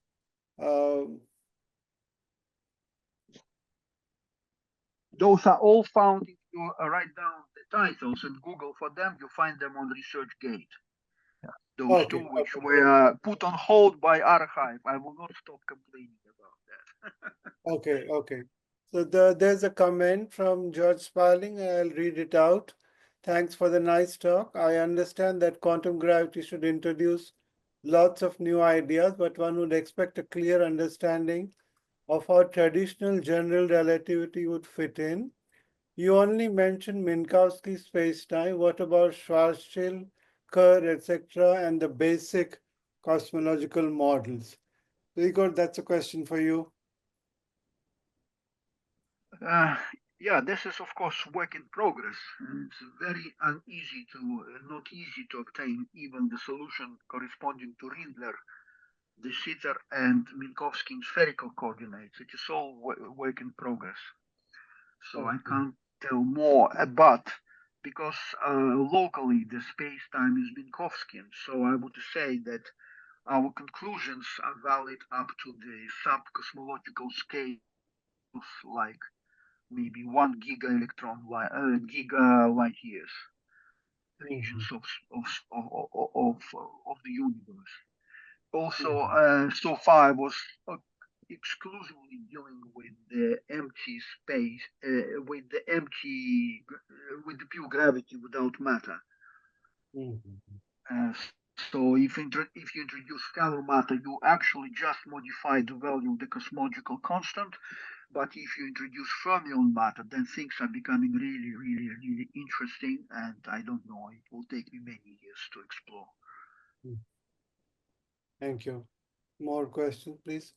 Those are all found if you write down the titles and Google for them, you find them on ResearchGate. Those two which were put on hold by Archive. I will not stop complaining about that. Okay. So there's a comment from George Sparling. I'll read it out. Thanks for the nice talk. I understand that quantum gravity should introduce lots of new ideas, but one would expect a clear understanding of how traditional general relativity would fit in. You only mentioned Minkowski spacetime. What about Schwarzschild, Kerr, etc., and the basic cosmological models? Igor, that's a question for you. Yeah, this is of course work in progress. It's very not easy to obtain even the solution corresponding to Rindler, de Sitter, and Minkowski spherical coordinates. It is all work in progress. So I can't tell more, but because locally the space-time is Minkowskian, so I would say that our conclusions are valid up to the sub-cosmological scales like maybe 1 giga light years, regions of the universe. Also, so far I was exclusively dealing with the empty space, with the pure gravity without matter. So if you introduce scalar matter, you actually just modify the value of the cosmological constant. But if you introduce fermion matter, then things are becoming really, really, really interesting. And I don't know, it will take me many years to explore. Thank you. More questions, please.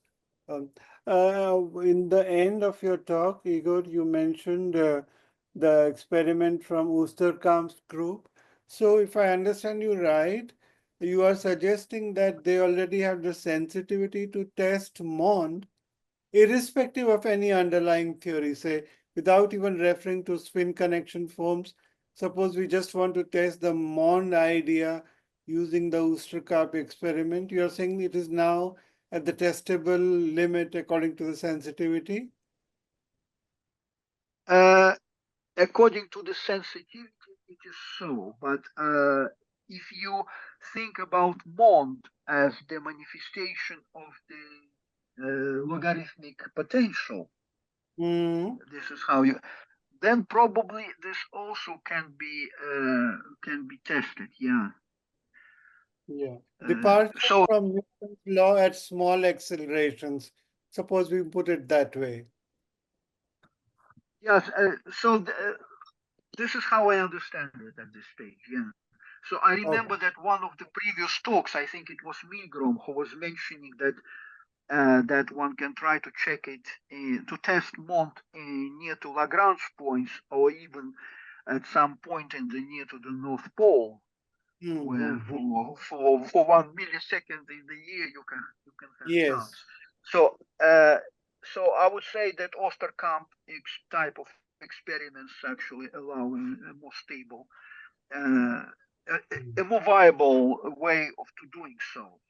In the end of your talk, Igor, you mentioned the experiment from Oosterkamp's group. So if I understand you right, you are suggesting that they already have the sensitivity to test MOND irrespective of any underlying theory, say, without even referring to spin connection forms. Suppose we just want to test the MOND idea using the Oosterkamp experiment. You're saying it is now at the testable limit according to the sensitivity? According to the sensitivity, it is so. But if you think about MOND as the manifestation of the logarithmic potential, this is how you. Then probably this also can be tested. Yeah. Yeah. Departure So from Newton's law at small accelerations. Suppose we put it that way. yes. This is how I understand it at this stage. Yeah. So I remember Okay. that one of the previous talks, I think it was Milgrom, who was mentioning that that one can try to check it to test MOND near to Lagrange points, or even at some point in the near to the North Pole, where for 1 millisecond in the year you can have chance. Yes. So I would say that Osterkamp type of experiments actually allow a more stable, a more viable way of doing so.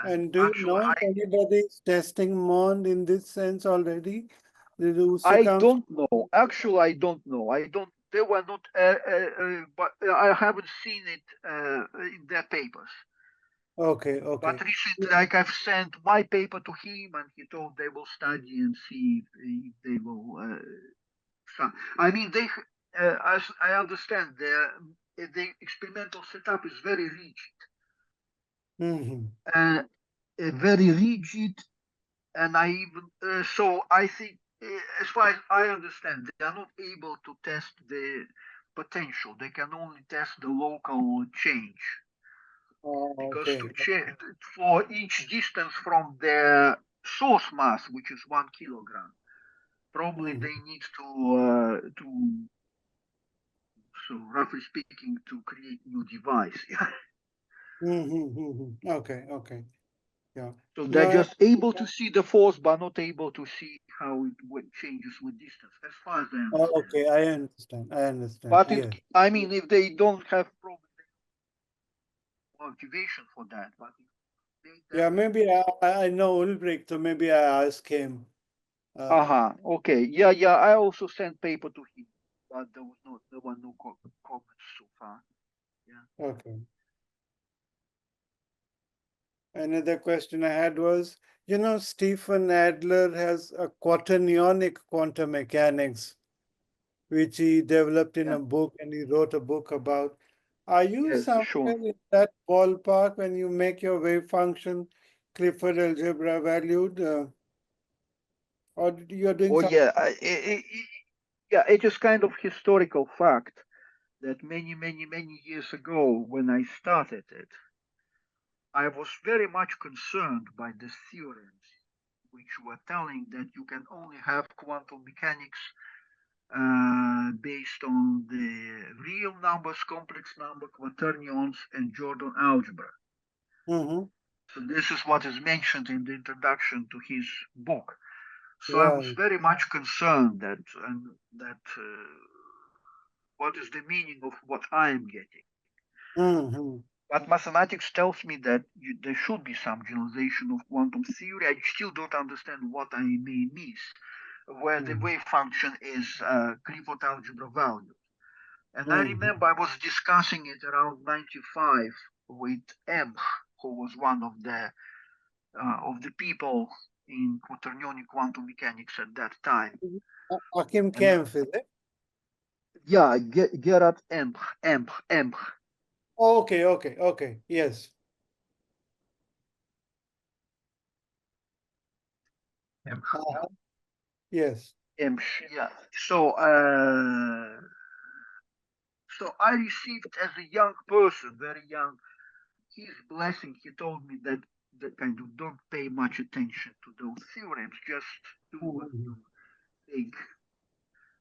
And do you Actually, know if anybody is testing MOND in this sense already? Did I Oosterkamp? don't know. Actually, I don't know. I don't. They were not, but I haven't seen it in their papers. Okay, But okay. recently, like I've sent my paper to him, and he told they will study and see if they will. I mean, they, as I understand, the experimental setup is very rigid, uh, very rigid, and I even so I think, as far as I understand, they are not able to test the potential. They can only test the local change. Because Okay. to change for each distance from their source mass, which is 1 kilogram, probably they need to so roughly speaking to create new device. Okay, okay. Yeah. So they're No, just able to see the force, but not able to see how it changes with distance, as far as I understand. okay, I understand. I understand. But Yes. I mean, if they don't have probably motivation for that, but Yeah, maybe I know Ulrich, so maybe I ask him. Okay. Yeah. I also sent paper to him, but there were no comments so far. Yeah. Okay. Another question I had was, Stephen Adler has a quaternionic quantum mechanics, which he developed in Yeah. a book and he wrote a book about. Are you Yes. somewhere Sure. in that ballpark when you make your wave function Clifford algebra valued? Or you're doing Oh something? yeah. Yeah. It is kind of historical fact that many years ago, when I started it, I was very much concerned by the theorems which were telling that you can only have quantum mechanics based on the real numbers, complex number, quaternions, and Jordan algebra. So this is what is mentioned in the introduction to his book. So I was Right. very much concerned that what is the meaning of what I am getting. But mathematics tells me that there should be some generalization of quantum theory. I still don't understand what I may miss, where the wave function is Clifford algebra value. And I remember I was discussing it around 95 with M, who was one of the people in quaternionic quantum mechanics at that time. Achim And Kempf, is it? yeah, Gerard M. Okay, yes. Yes. Yeah. So, so I received as a young person, very young, his blessing. He told me that kind of don't pay much attention to those theorems, just do what you think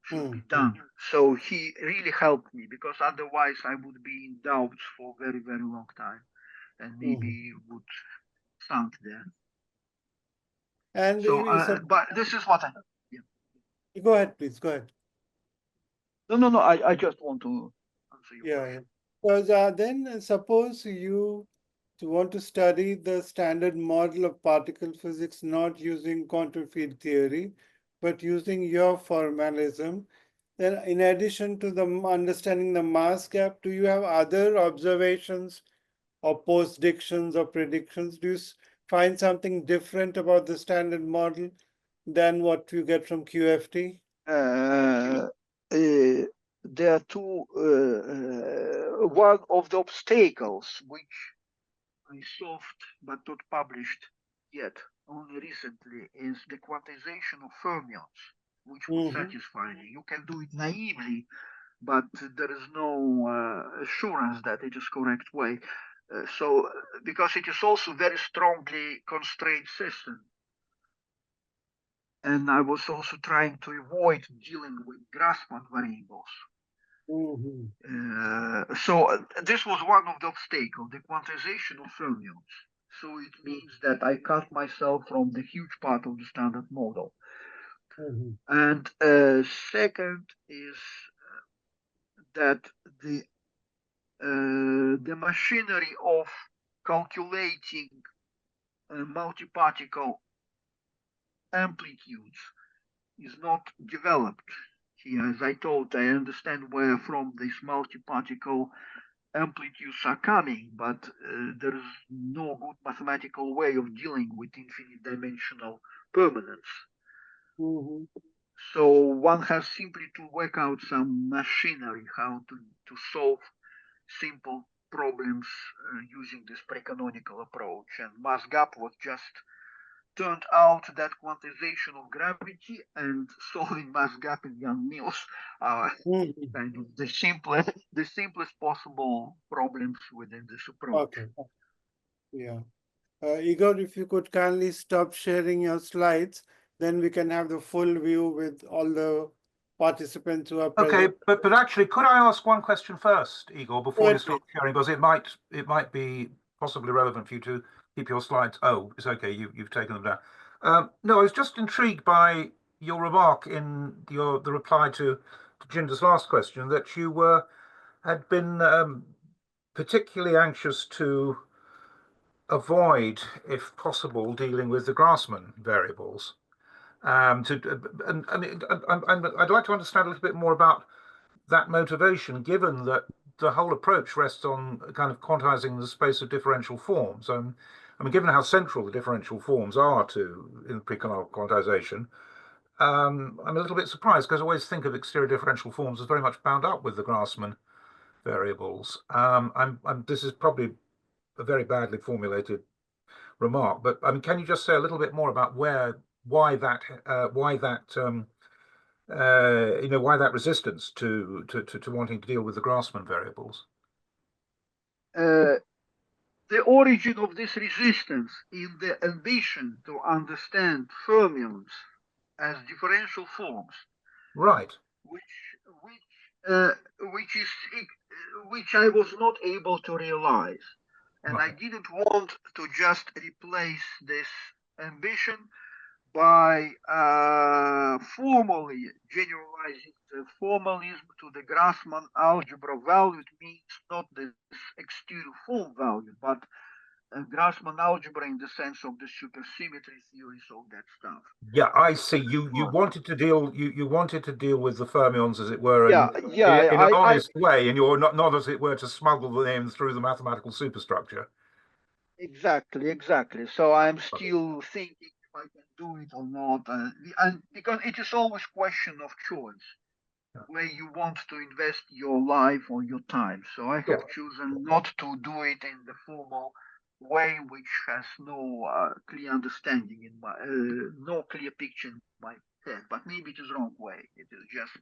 should be done. So he really helped me because otherwise I would be in doubts for a very, very long time and maybe would stand there. And So, but this is what I. Yeah. Go ahead, please. Go ahead. No. I just want to answer your question. Because then suppose you want to study the standard model of particle physics, not using quantum field theory, but using your formalism. Then in addition to the understanding the mass gap, do you have other observations or postdictions or predictions? Do you find something different about the standard model than what you get from QFT? There are two. One of the obstacles which I solved but not published yet, only recently, is the quantization of fermions, which would satisfy you. You can do it naively, but there is no assurance that it is correct way. So, because it is also very strongly constrained system, and I was also trying to avoid dealing with Grassmann variables. So this was one of the obstacles, the quantization of fermions. So it means that I cut myself from the huge part of the standard model. And second is that the machinery of calculating multi-particle amplitudes is not developed here. As I told, I understand where from these multi-particle amplitudes are coming, but there is no good mathematical way of dealing with infinite dimensional permanence. So one has simply to work out some machinery, how to solve simple problems using this precanonical approach. And mass gap was just turned out that quantization of gravity and solving mass gap in young Mills are kind of the simplest possible problems within this approach. Okay. Yeah. Igor, if you could kindly stop sharing your slides, then we can have the full view with all the participants who are present. Okay, but actually, could I ask one question first, Igor, before you stop sharing, because it might be possibly relevant for you to keep your slides. Oh, it's okay. You've taken them down. No, I was just intrigued by your remark in the reply to Jinder's last question that you had been particularly anxious to avoid, if possible, dealing with the Grassmann variables. I'd like to understand a little bit more about that motivation, given that the whole approach rests on kind of quantizing the space of differential forms. I mean, given how central the differential forms are in precanonical quantization, I'm a little bit surprised because I always think of exterior differential forms as very much bound up with the Grassmann variables. This is probably a very badly formulated remark, but I mean, can you just say a little bit more about why that resistance to wanting to deal with the Grassmann variables? The origin of this resistance in the ambition to understand fermions as differential forms, right? Which I was not able to realize, and right. I didn't want to just replace this ambition by formally generalizing the formalism to the Grassmann algebra value. It means not this exterior form value, but Grassmann algebra in the sense of the supersymmetry theories, all that stuff. Yeah, I see. You wanted to deal with the fermions, as it were, in an honest way, and you're not as it were to smuggle them through the mathematical superstructure. Exactly. So I'm still thinking if I can do it or not, and because it is always question of choice. where you want to invest your life or your time. So I have chosen not to do it in the formal way, which has no clear understanding in my, no clear picture in my head. But maybe it is wrong way. It is just,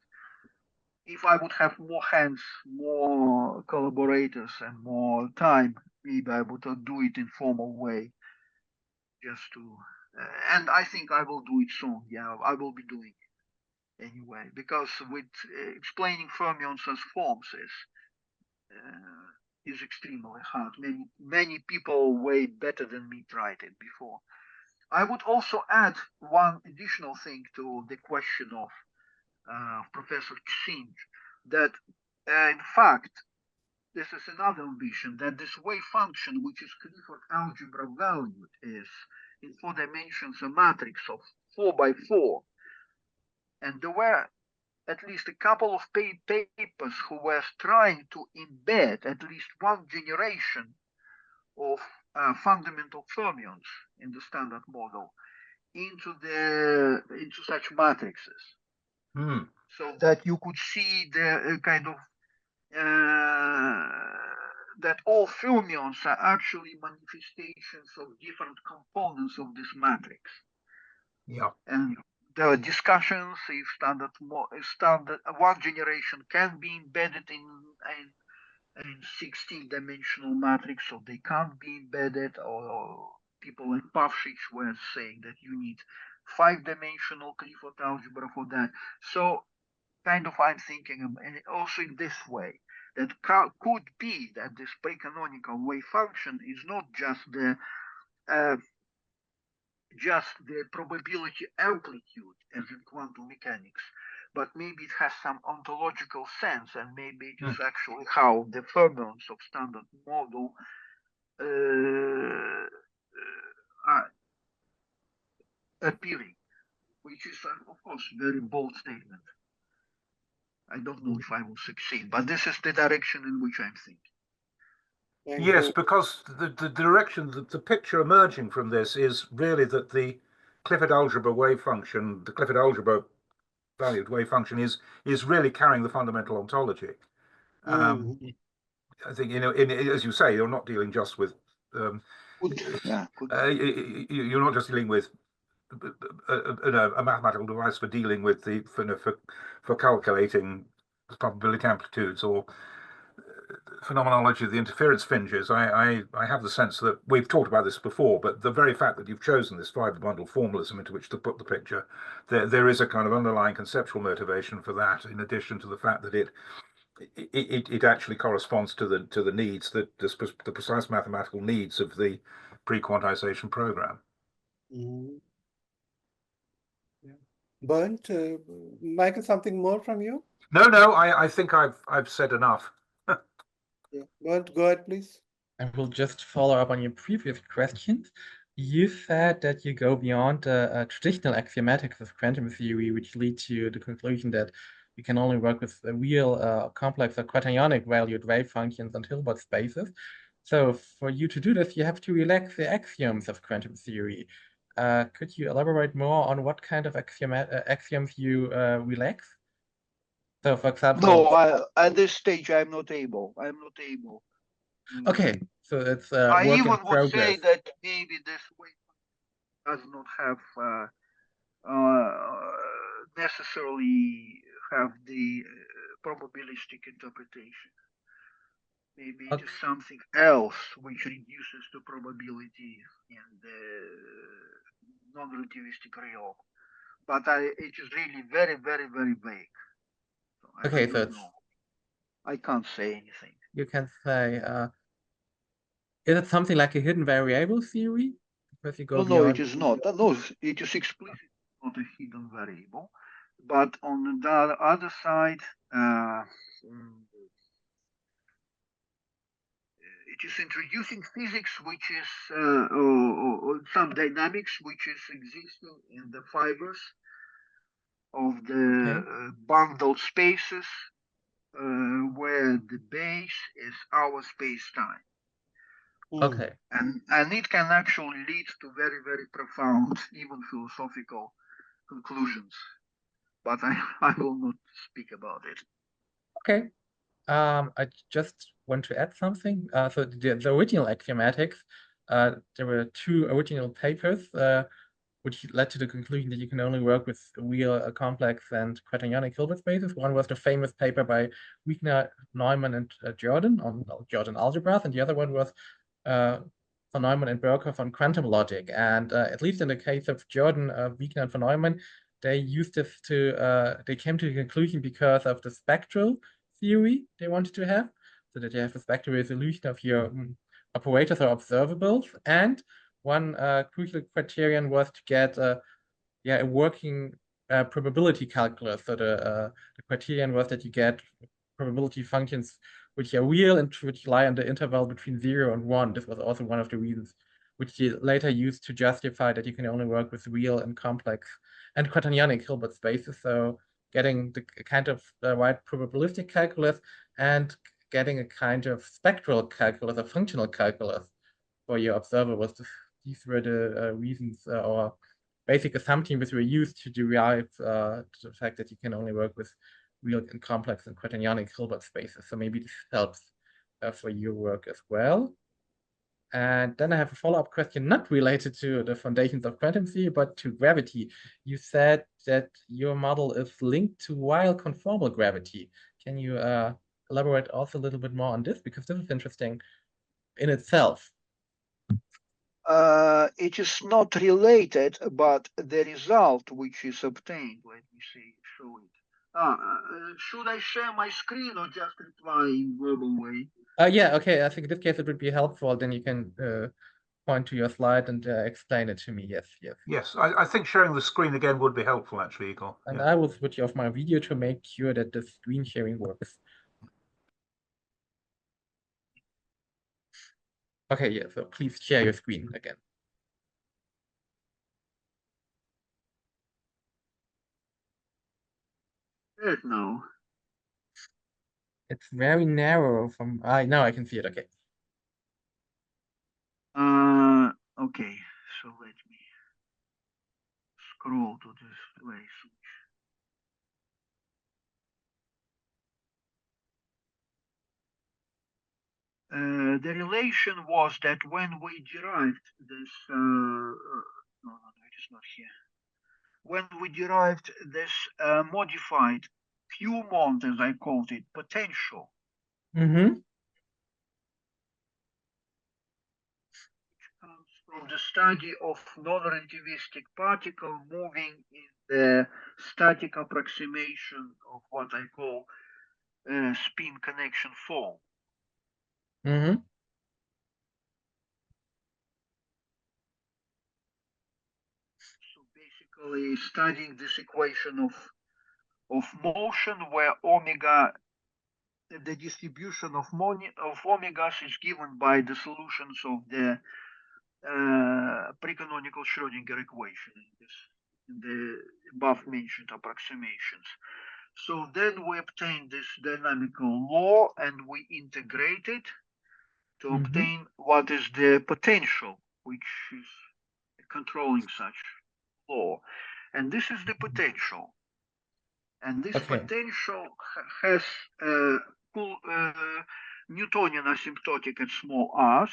if I would have more hands, more collaborators, and more time, maybe I would do it in formal way, just to. And I think I will do it soon. Yeah, I will be doing it anyway, because with explaining fermions as forms is extremely hard. Many people way better than me tried it before. I would also add one additional thing to the question of Professor Xing, that in fact, this is another ambition, that this wave function, which is Clifford algebra valued, is in 4 dimensions a matrix of 4 by 4. And there were at least a couple of papers who were trying to embed at least one generation of fundamental fermions in the standard model into such matrices, so that you could see the kind of that all fermions are actually manifestations of different components of this matrix. Yeah. And there are discussions if standard one generation can be embedded in 16-dimensional matrix, or they can't be embedded, or people like Pavchich were saying that you need 5-dimensional Clifford algebra for that. So kind of I'm thinking also in this way, that could be that this precanonical wave function is not just the probability amplitude as in quantum mechanics, but maybe it has some ontological sense, and maybe it is actually how the fermions of standard model are appearing, which is, of course, a very bold statement. I don't know if I will succeed, but this is the direction in which I'm thinking. Yes, because the direction, the picture emerging from this is really that the Clifford algebra wave function, the Clifford algebra valued wave function is really carrying the fundamental ontology. I think, as you say, you're not dealing just with you're not just dealing with a mathematical device for dealing with for calculating probability amplitudes or phenomenology of the interference fringes. I have the sense that we've talked about this before, but the very fact that you've chosen this fiber bundle formalism into which to put the picture, there is a kind of underlying conceptual motivation for that, in addition to the fact that it actually corresponds to the needs, the precise mathematical needs of the pre-quantization program. Bernd, Michael, something more from you? No, I think I've said enough. Bernd, go ahead, please. I will just follow up on your previous questions. You said that you go beyond the traditional axiomatics of quantum theory, which lead to the conclusion that you can only work with real complex or quaternionic valued wave functions on Hilbert spaces. So for you to do this, you have to relax the axioms of quantum theory. Could you elaborate more on what kind of axioms you relax? So, for example, no, at this stage, I'm not able. Okay, so it's I work even in would progress. say that maybe this way does not have necessarily have the probabilistic interpretation. Maybe it is something else which reduces the probability in the non-relativistic realm. But it is really very, very, very vague. So I don't know. I can't say anything. You can say, is it something like a hidden variable theory? Because you go No, it is not. No, it is explicitly not a hidden variable. But on the other side, it is introducing physics, which is or some dynamics, which is existing in the fibers of the bundled spaces, where the base is our space-time. Okay. And it can actually lead to very, very profound, even philosophical conclusions. but I will not speak about it. Okay. I just want to add something. So the original axiomatics, there were two original papers, which led to the conclusion that you can only work with real, complex, and quaternionic Hilbert spaces. One was the famous paper by Wigner, Neumann, and Jordan on Jordan algebras, and the other one was von Neumann and Berkhoff on quantum logic. And at least in the case of Jordan, Wigner, and von Neumann, they used this to, they came to the conclusion because of the spectral theory they wanted to have, so that you have a spectral resolution of your operators or observables. And one crucial criterion was to get a working probability calculus. So the criterion was that you get probability functions which are real and which lie on the interval between 0 and 1. This was also one of the reasons which you later used to justify that you can only work with real and complex and quaternionic Hilbert spaces. So getting the kind of the right probabilistic calculus and getting a kind of spectral calculus, a functional calculus for your observables. These were the reasons or basic assumptions which were used to derive the fact that you can only work with real and complex and quaternionic Hilbert spaces. So maybe this helps for your work as well. And then I have a follow-up question, not related to the foundations of quantum theory, but to gravity. You said that your model is linked to wild conformal gravity. Can you elaborate also a little bit more on this? Because this is interesting in itself. It is not related, but the result which is obtained, let me see, show it. Should I share my screen or just reply in verbal way? Yeah, okay. I think in this case it would be helpful. Then you can point to your slide and explain it to me. Yes, yes. Yes, I think sharing the screen again would be helpful, actually, Igor. And Yeah. I will switch off my video to make sure that the screen sharing works. Okay, yeah, so please share your screen again. Yes, no. It's very narrow from, now I can see it, okay. Okay, so let me scroll to this place. The relation was that when we derived this, no, it is not here. When we derived this modified Q-MOND, as I called it, potential, Mm-hmm. comes from the study of non-relativistic particle moving in the static approximation of what I call spin connection form. Mm-hmm. So basically studying this equation of motion where omega, the distribution of omegas is given by the solutions of the precanonical Schrödinger equation in the above mentioned approximations. So then we obtain this dynamical law and we integrate it to obtain what is the potential, which is controlling such law. And this is the potential. And this potential has Newtonian asymptotic at small r's,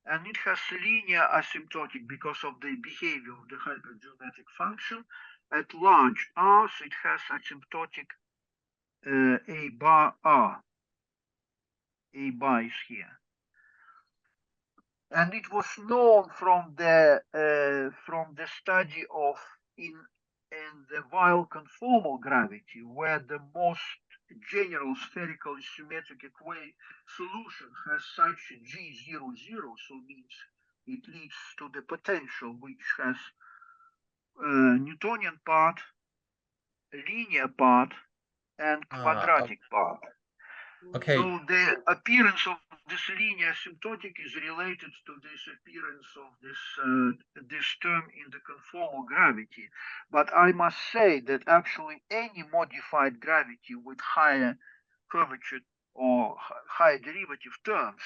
and it has linear asymptotic because of the behavior of the hypergeometric function. At large r's, it has asymptotic a bar r. A bar is here. And it was known from the study of in the wild conformal gravity, where the most general spherical symmetric solution has such a G00, so means it leads to the potential which has Newtonian part, linear part, and quadratic part. Okay. So the appearance of this linear asymptotic is related to this appearance of this term in the conformal gravity. But I must say that actually any modified gravity with higher curvature or higher derivative terms,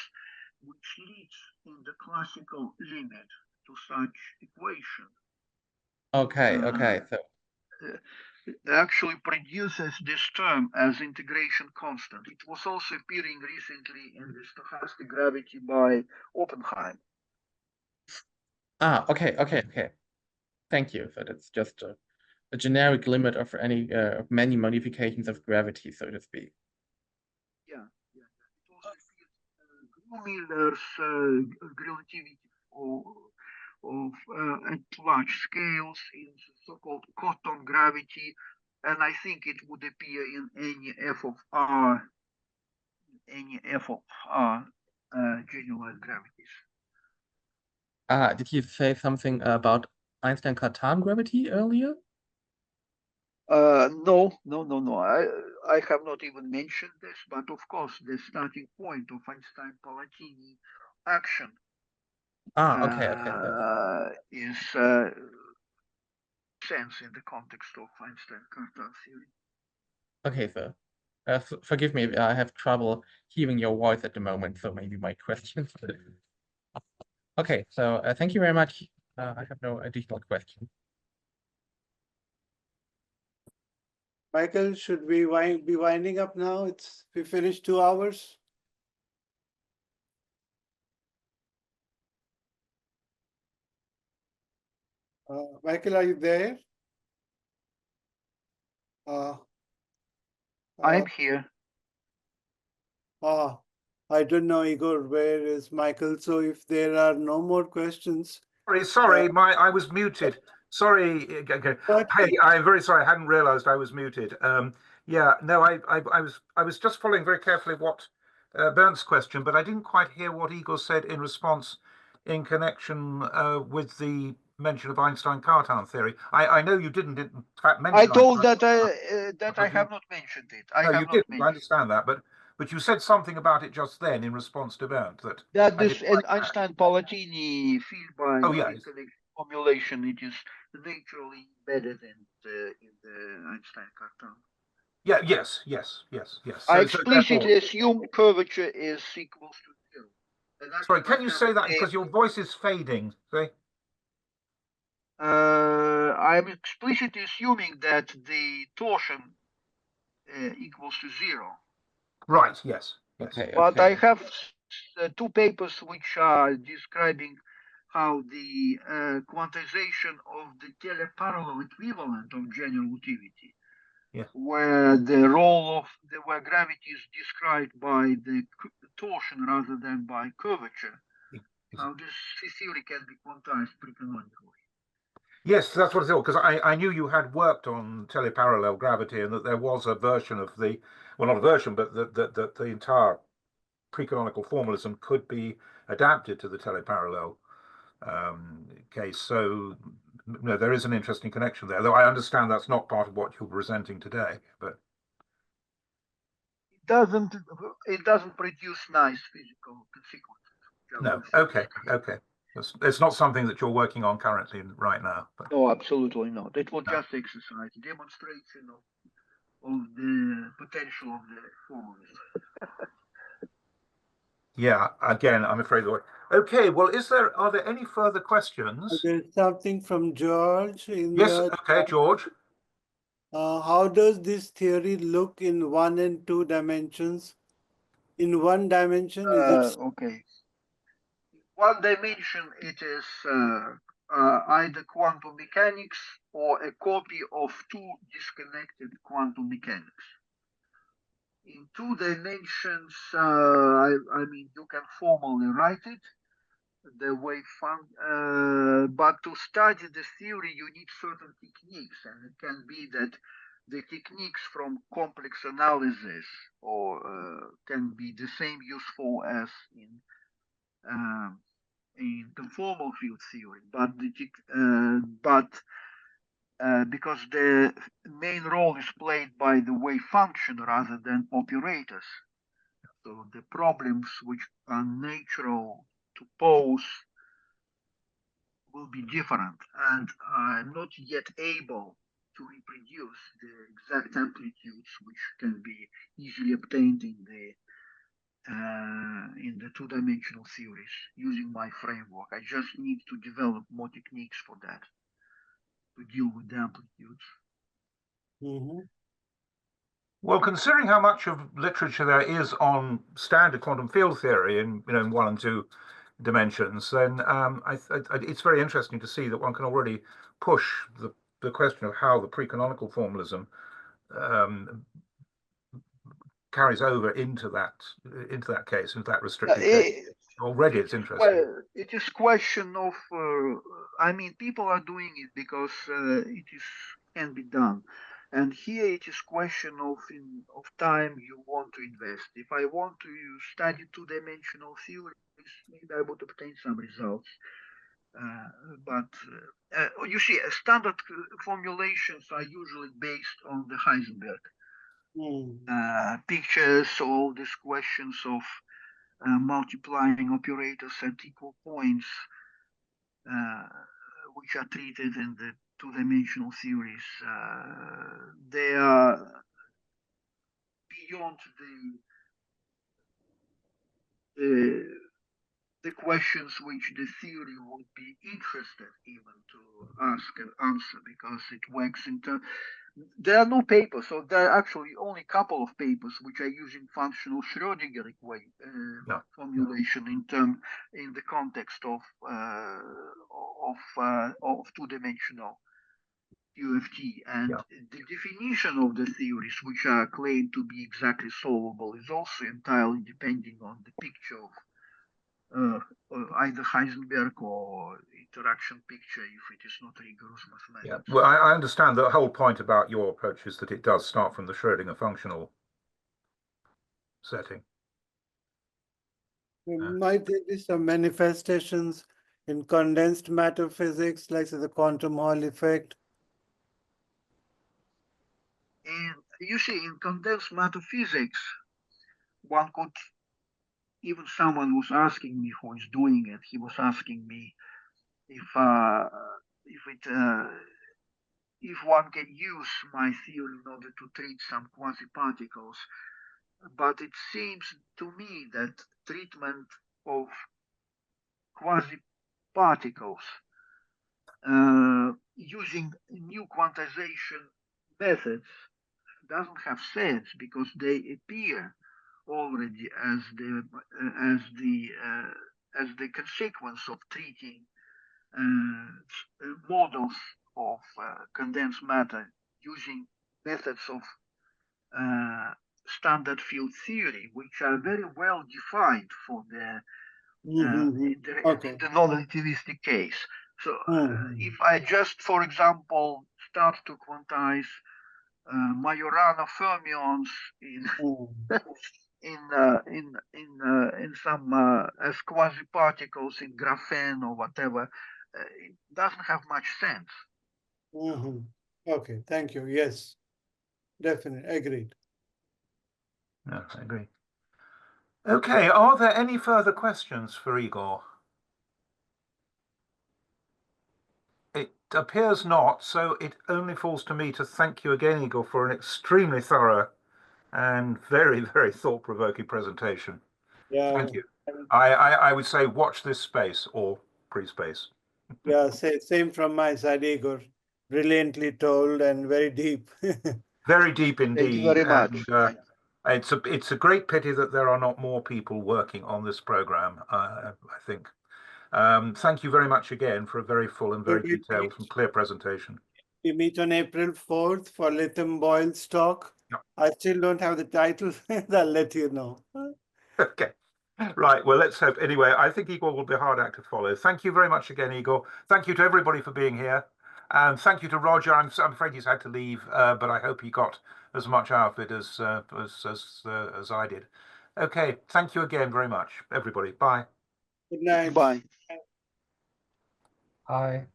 which leads in the classical limit to such equation. Okay, okay. So actually produces this term as integration constant. It was also appearing recently in the stochastic gravity by Oppenheim. Ah, okay. Thank you. So that's just a generic limit of any many modifications of gravity, so to speak. Yeah. It also appears Grumiller's relativity at large scales in so-called Cotton gravity, and I think it would appear in any f of r, generalized gravities. Did you say something about Einstein-Cartan gravity earlier? No. I have not even mentioned this, but of course, the starting point of Einstein-Palatini action Okay. is sense in the context of Einstein-Cartan theory. Okay, so forgive me, I have trouble hearing your voice at the moment, so maybe my questions. Okay, so thank you very much. I have no additional questions. Michael, should we be winding up now? We finished 2 hours. Michael, are you there? I'm here. I don't know, Igor, where is Michael? So if there are no more questions. Sorry, I was muted. Sorry. Hey, I'm very sorry. I hadn't realized I was muted. Yeah, no, I was just following very carefully what Bernd's question, but I didn't quite hear what Igor said in response in connection with the mention of Einstein-Cartan theory. I know you didn't in fact mention. I told that I have not mentioned it. No, you didn't. I understand that, but you said something about it just then in response to Bernd that this Einstein-Palatini vielbein formulation, it is naturally embedded in the Einstein-Cartan. Yeah. Yes. I explicitly assume curvature is equals to 0. Sorry, can you say that because your voice is fading? See? I'm explicitly assuming that the torsion equals to 0. Right. Yes. Okay. But I have 2 papers which are describing how the quantization of the teleparallel equivalent of general relativity, where the role of where gravity is described by the torsion rather than by curvature, how this theory can be quantized precanonically. Yes, that's what I thought, because I knew you had worked on teleparallel gravity and that there was a version of the, well, not a version, but that the entire precanonical formalism could be adapted to the teleparallel case. So no, there is an interesting connection there, though I understand that's not part of what you're presenting today. But it doesn't produce nice physical consequences. No, okay. It's not something that you're working on currently right now. But... No, absolutely not. It will just exercise demonstration of the potential of the formalism. Yeah, again, I'm afraid. Okay, well, are there any further questions? There's something from George. Okay, George. How does this theory look in 1 and 2 dimensions? In 1 dimension, is it? Okay. 1 dimension, it is either quantum mechanics or a copy of 2 disconnected quantum mechanics. In 2 dimensions, I mean, you can formally write it, the wave function, but to study the theory, you need certain techniques, and it can be that the techniques from complex analysis or can be the same useful as in conformal field theory, but because the main role is played by the wave function rather than operators, so the problems which are natural to pose will be different, and I'm not yet able to reproduce the exact amplitudes which can be easily obtained in the 2-dimensional theories using my framework. I just need to develop more techniques for that, to deal with the amplitudes. Mhm. Well, considering how much of literature there is on standard quantum field theory in 1 and 2 dimensions, then it's very interesting to see that one can already push the question of how the precanonical formalism carries over into that case, into that restricted case. Already it's interesting. Well, it is question of, I mean, people are doing it because can be done. And here it is question of time you want to invest. If I want to study two-dimensional theories, maybe I would obtain some results. But you see, standard formulations are usually based on the Heisenberg pictures, all these questions of multiplying operators at equal points, which are treated in the two-dimensional theories. They are beyond the questions which the theory would be interested even to ask and answer, because it works into. There are no papers, so there are actually only a couple of papers which are using functional Schrödinger formulation in the context of two-dimensional UFT, and the definition of the theories which are claimed to be exactly solvable is also entirely depending on the picture of either Heisenberg or interaction picture, if it is not rigorous mathematics. Yeah. Well, I understand the whole point about your approach is that it does start from the Schrödinger functional setting. Might there be some manifestations in condensed matter physics, like the quantum Hall effect? And you see, in condensed matter physics, one could, even someone was asking me who is doing it, he was asking me if one can use my theory in order to treat some quasi-particles. But it seems to me that treatment of quasi-particles using new quantization methods doesn't have sense, because they appear already as the consequence of treating models of condensed matter using methods of standard field theory, which are very well defined for the non-relativistic case. So if I just, for example, start to quantize Majorana fermions in some as quasi-particles in graphene or whatever, it doesn't have much sense. Okay, thank you. Yes, definitely agreed. No, I agree. Okay, are there any further questions for Igor? It appears not, so it only falls to me to thank you again, Igor, for an extremely thorough and very, very thought-provoking presentation. Yeah. Thank you. I would say watch this space or pre-space. Yeah, same from my side, Igor. Brilliantly told and very deep. Very deep indeed. Thank you very much. It's a great pity that there are not more people working on this program, I think. Thank you very much again for a very full and very detailed and clear presentation. We meet on April 4th for Lithium Boyle's talk. Yep. I still don't have the title. I'll let you know. Okay. Right. Well, let's hope. Anyway, I think Igor will be a hard act to follow. Thank you very much again, Igor. Thank you to everybody for being here. And thank you to Roger. I'm afraid he's had to leave, but I hope he got as much out of it as I did. Okay. Thank you again very much, everybody. Bye. Good night. Bye. Hi.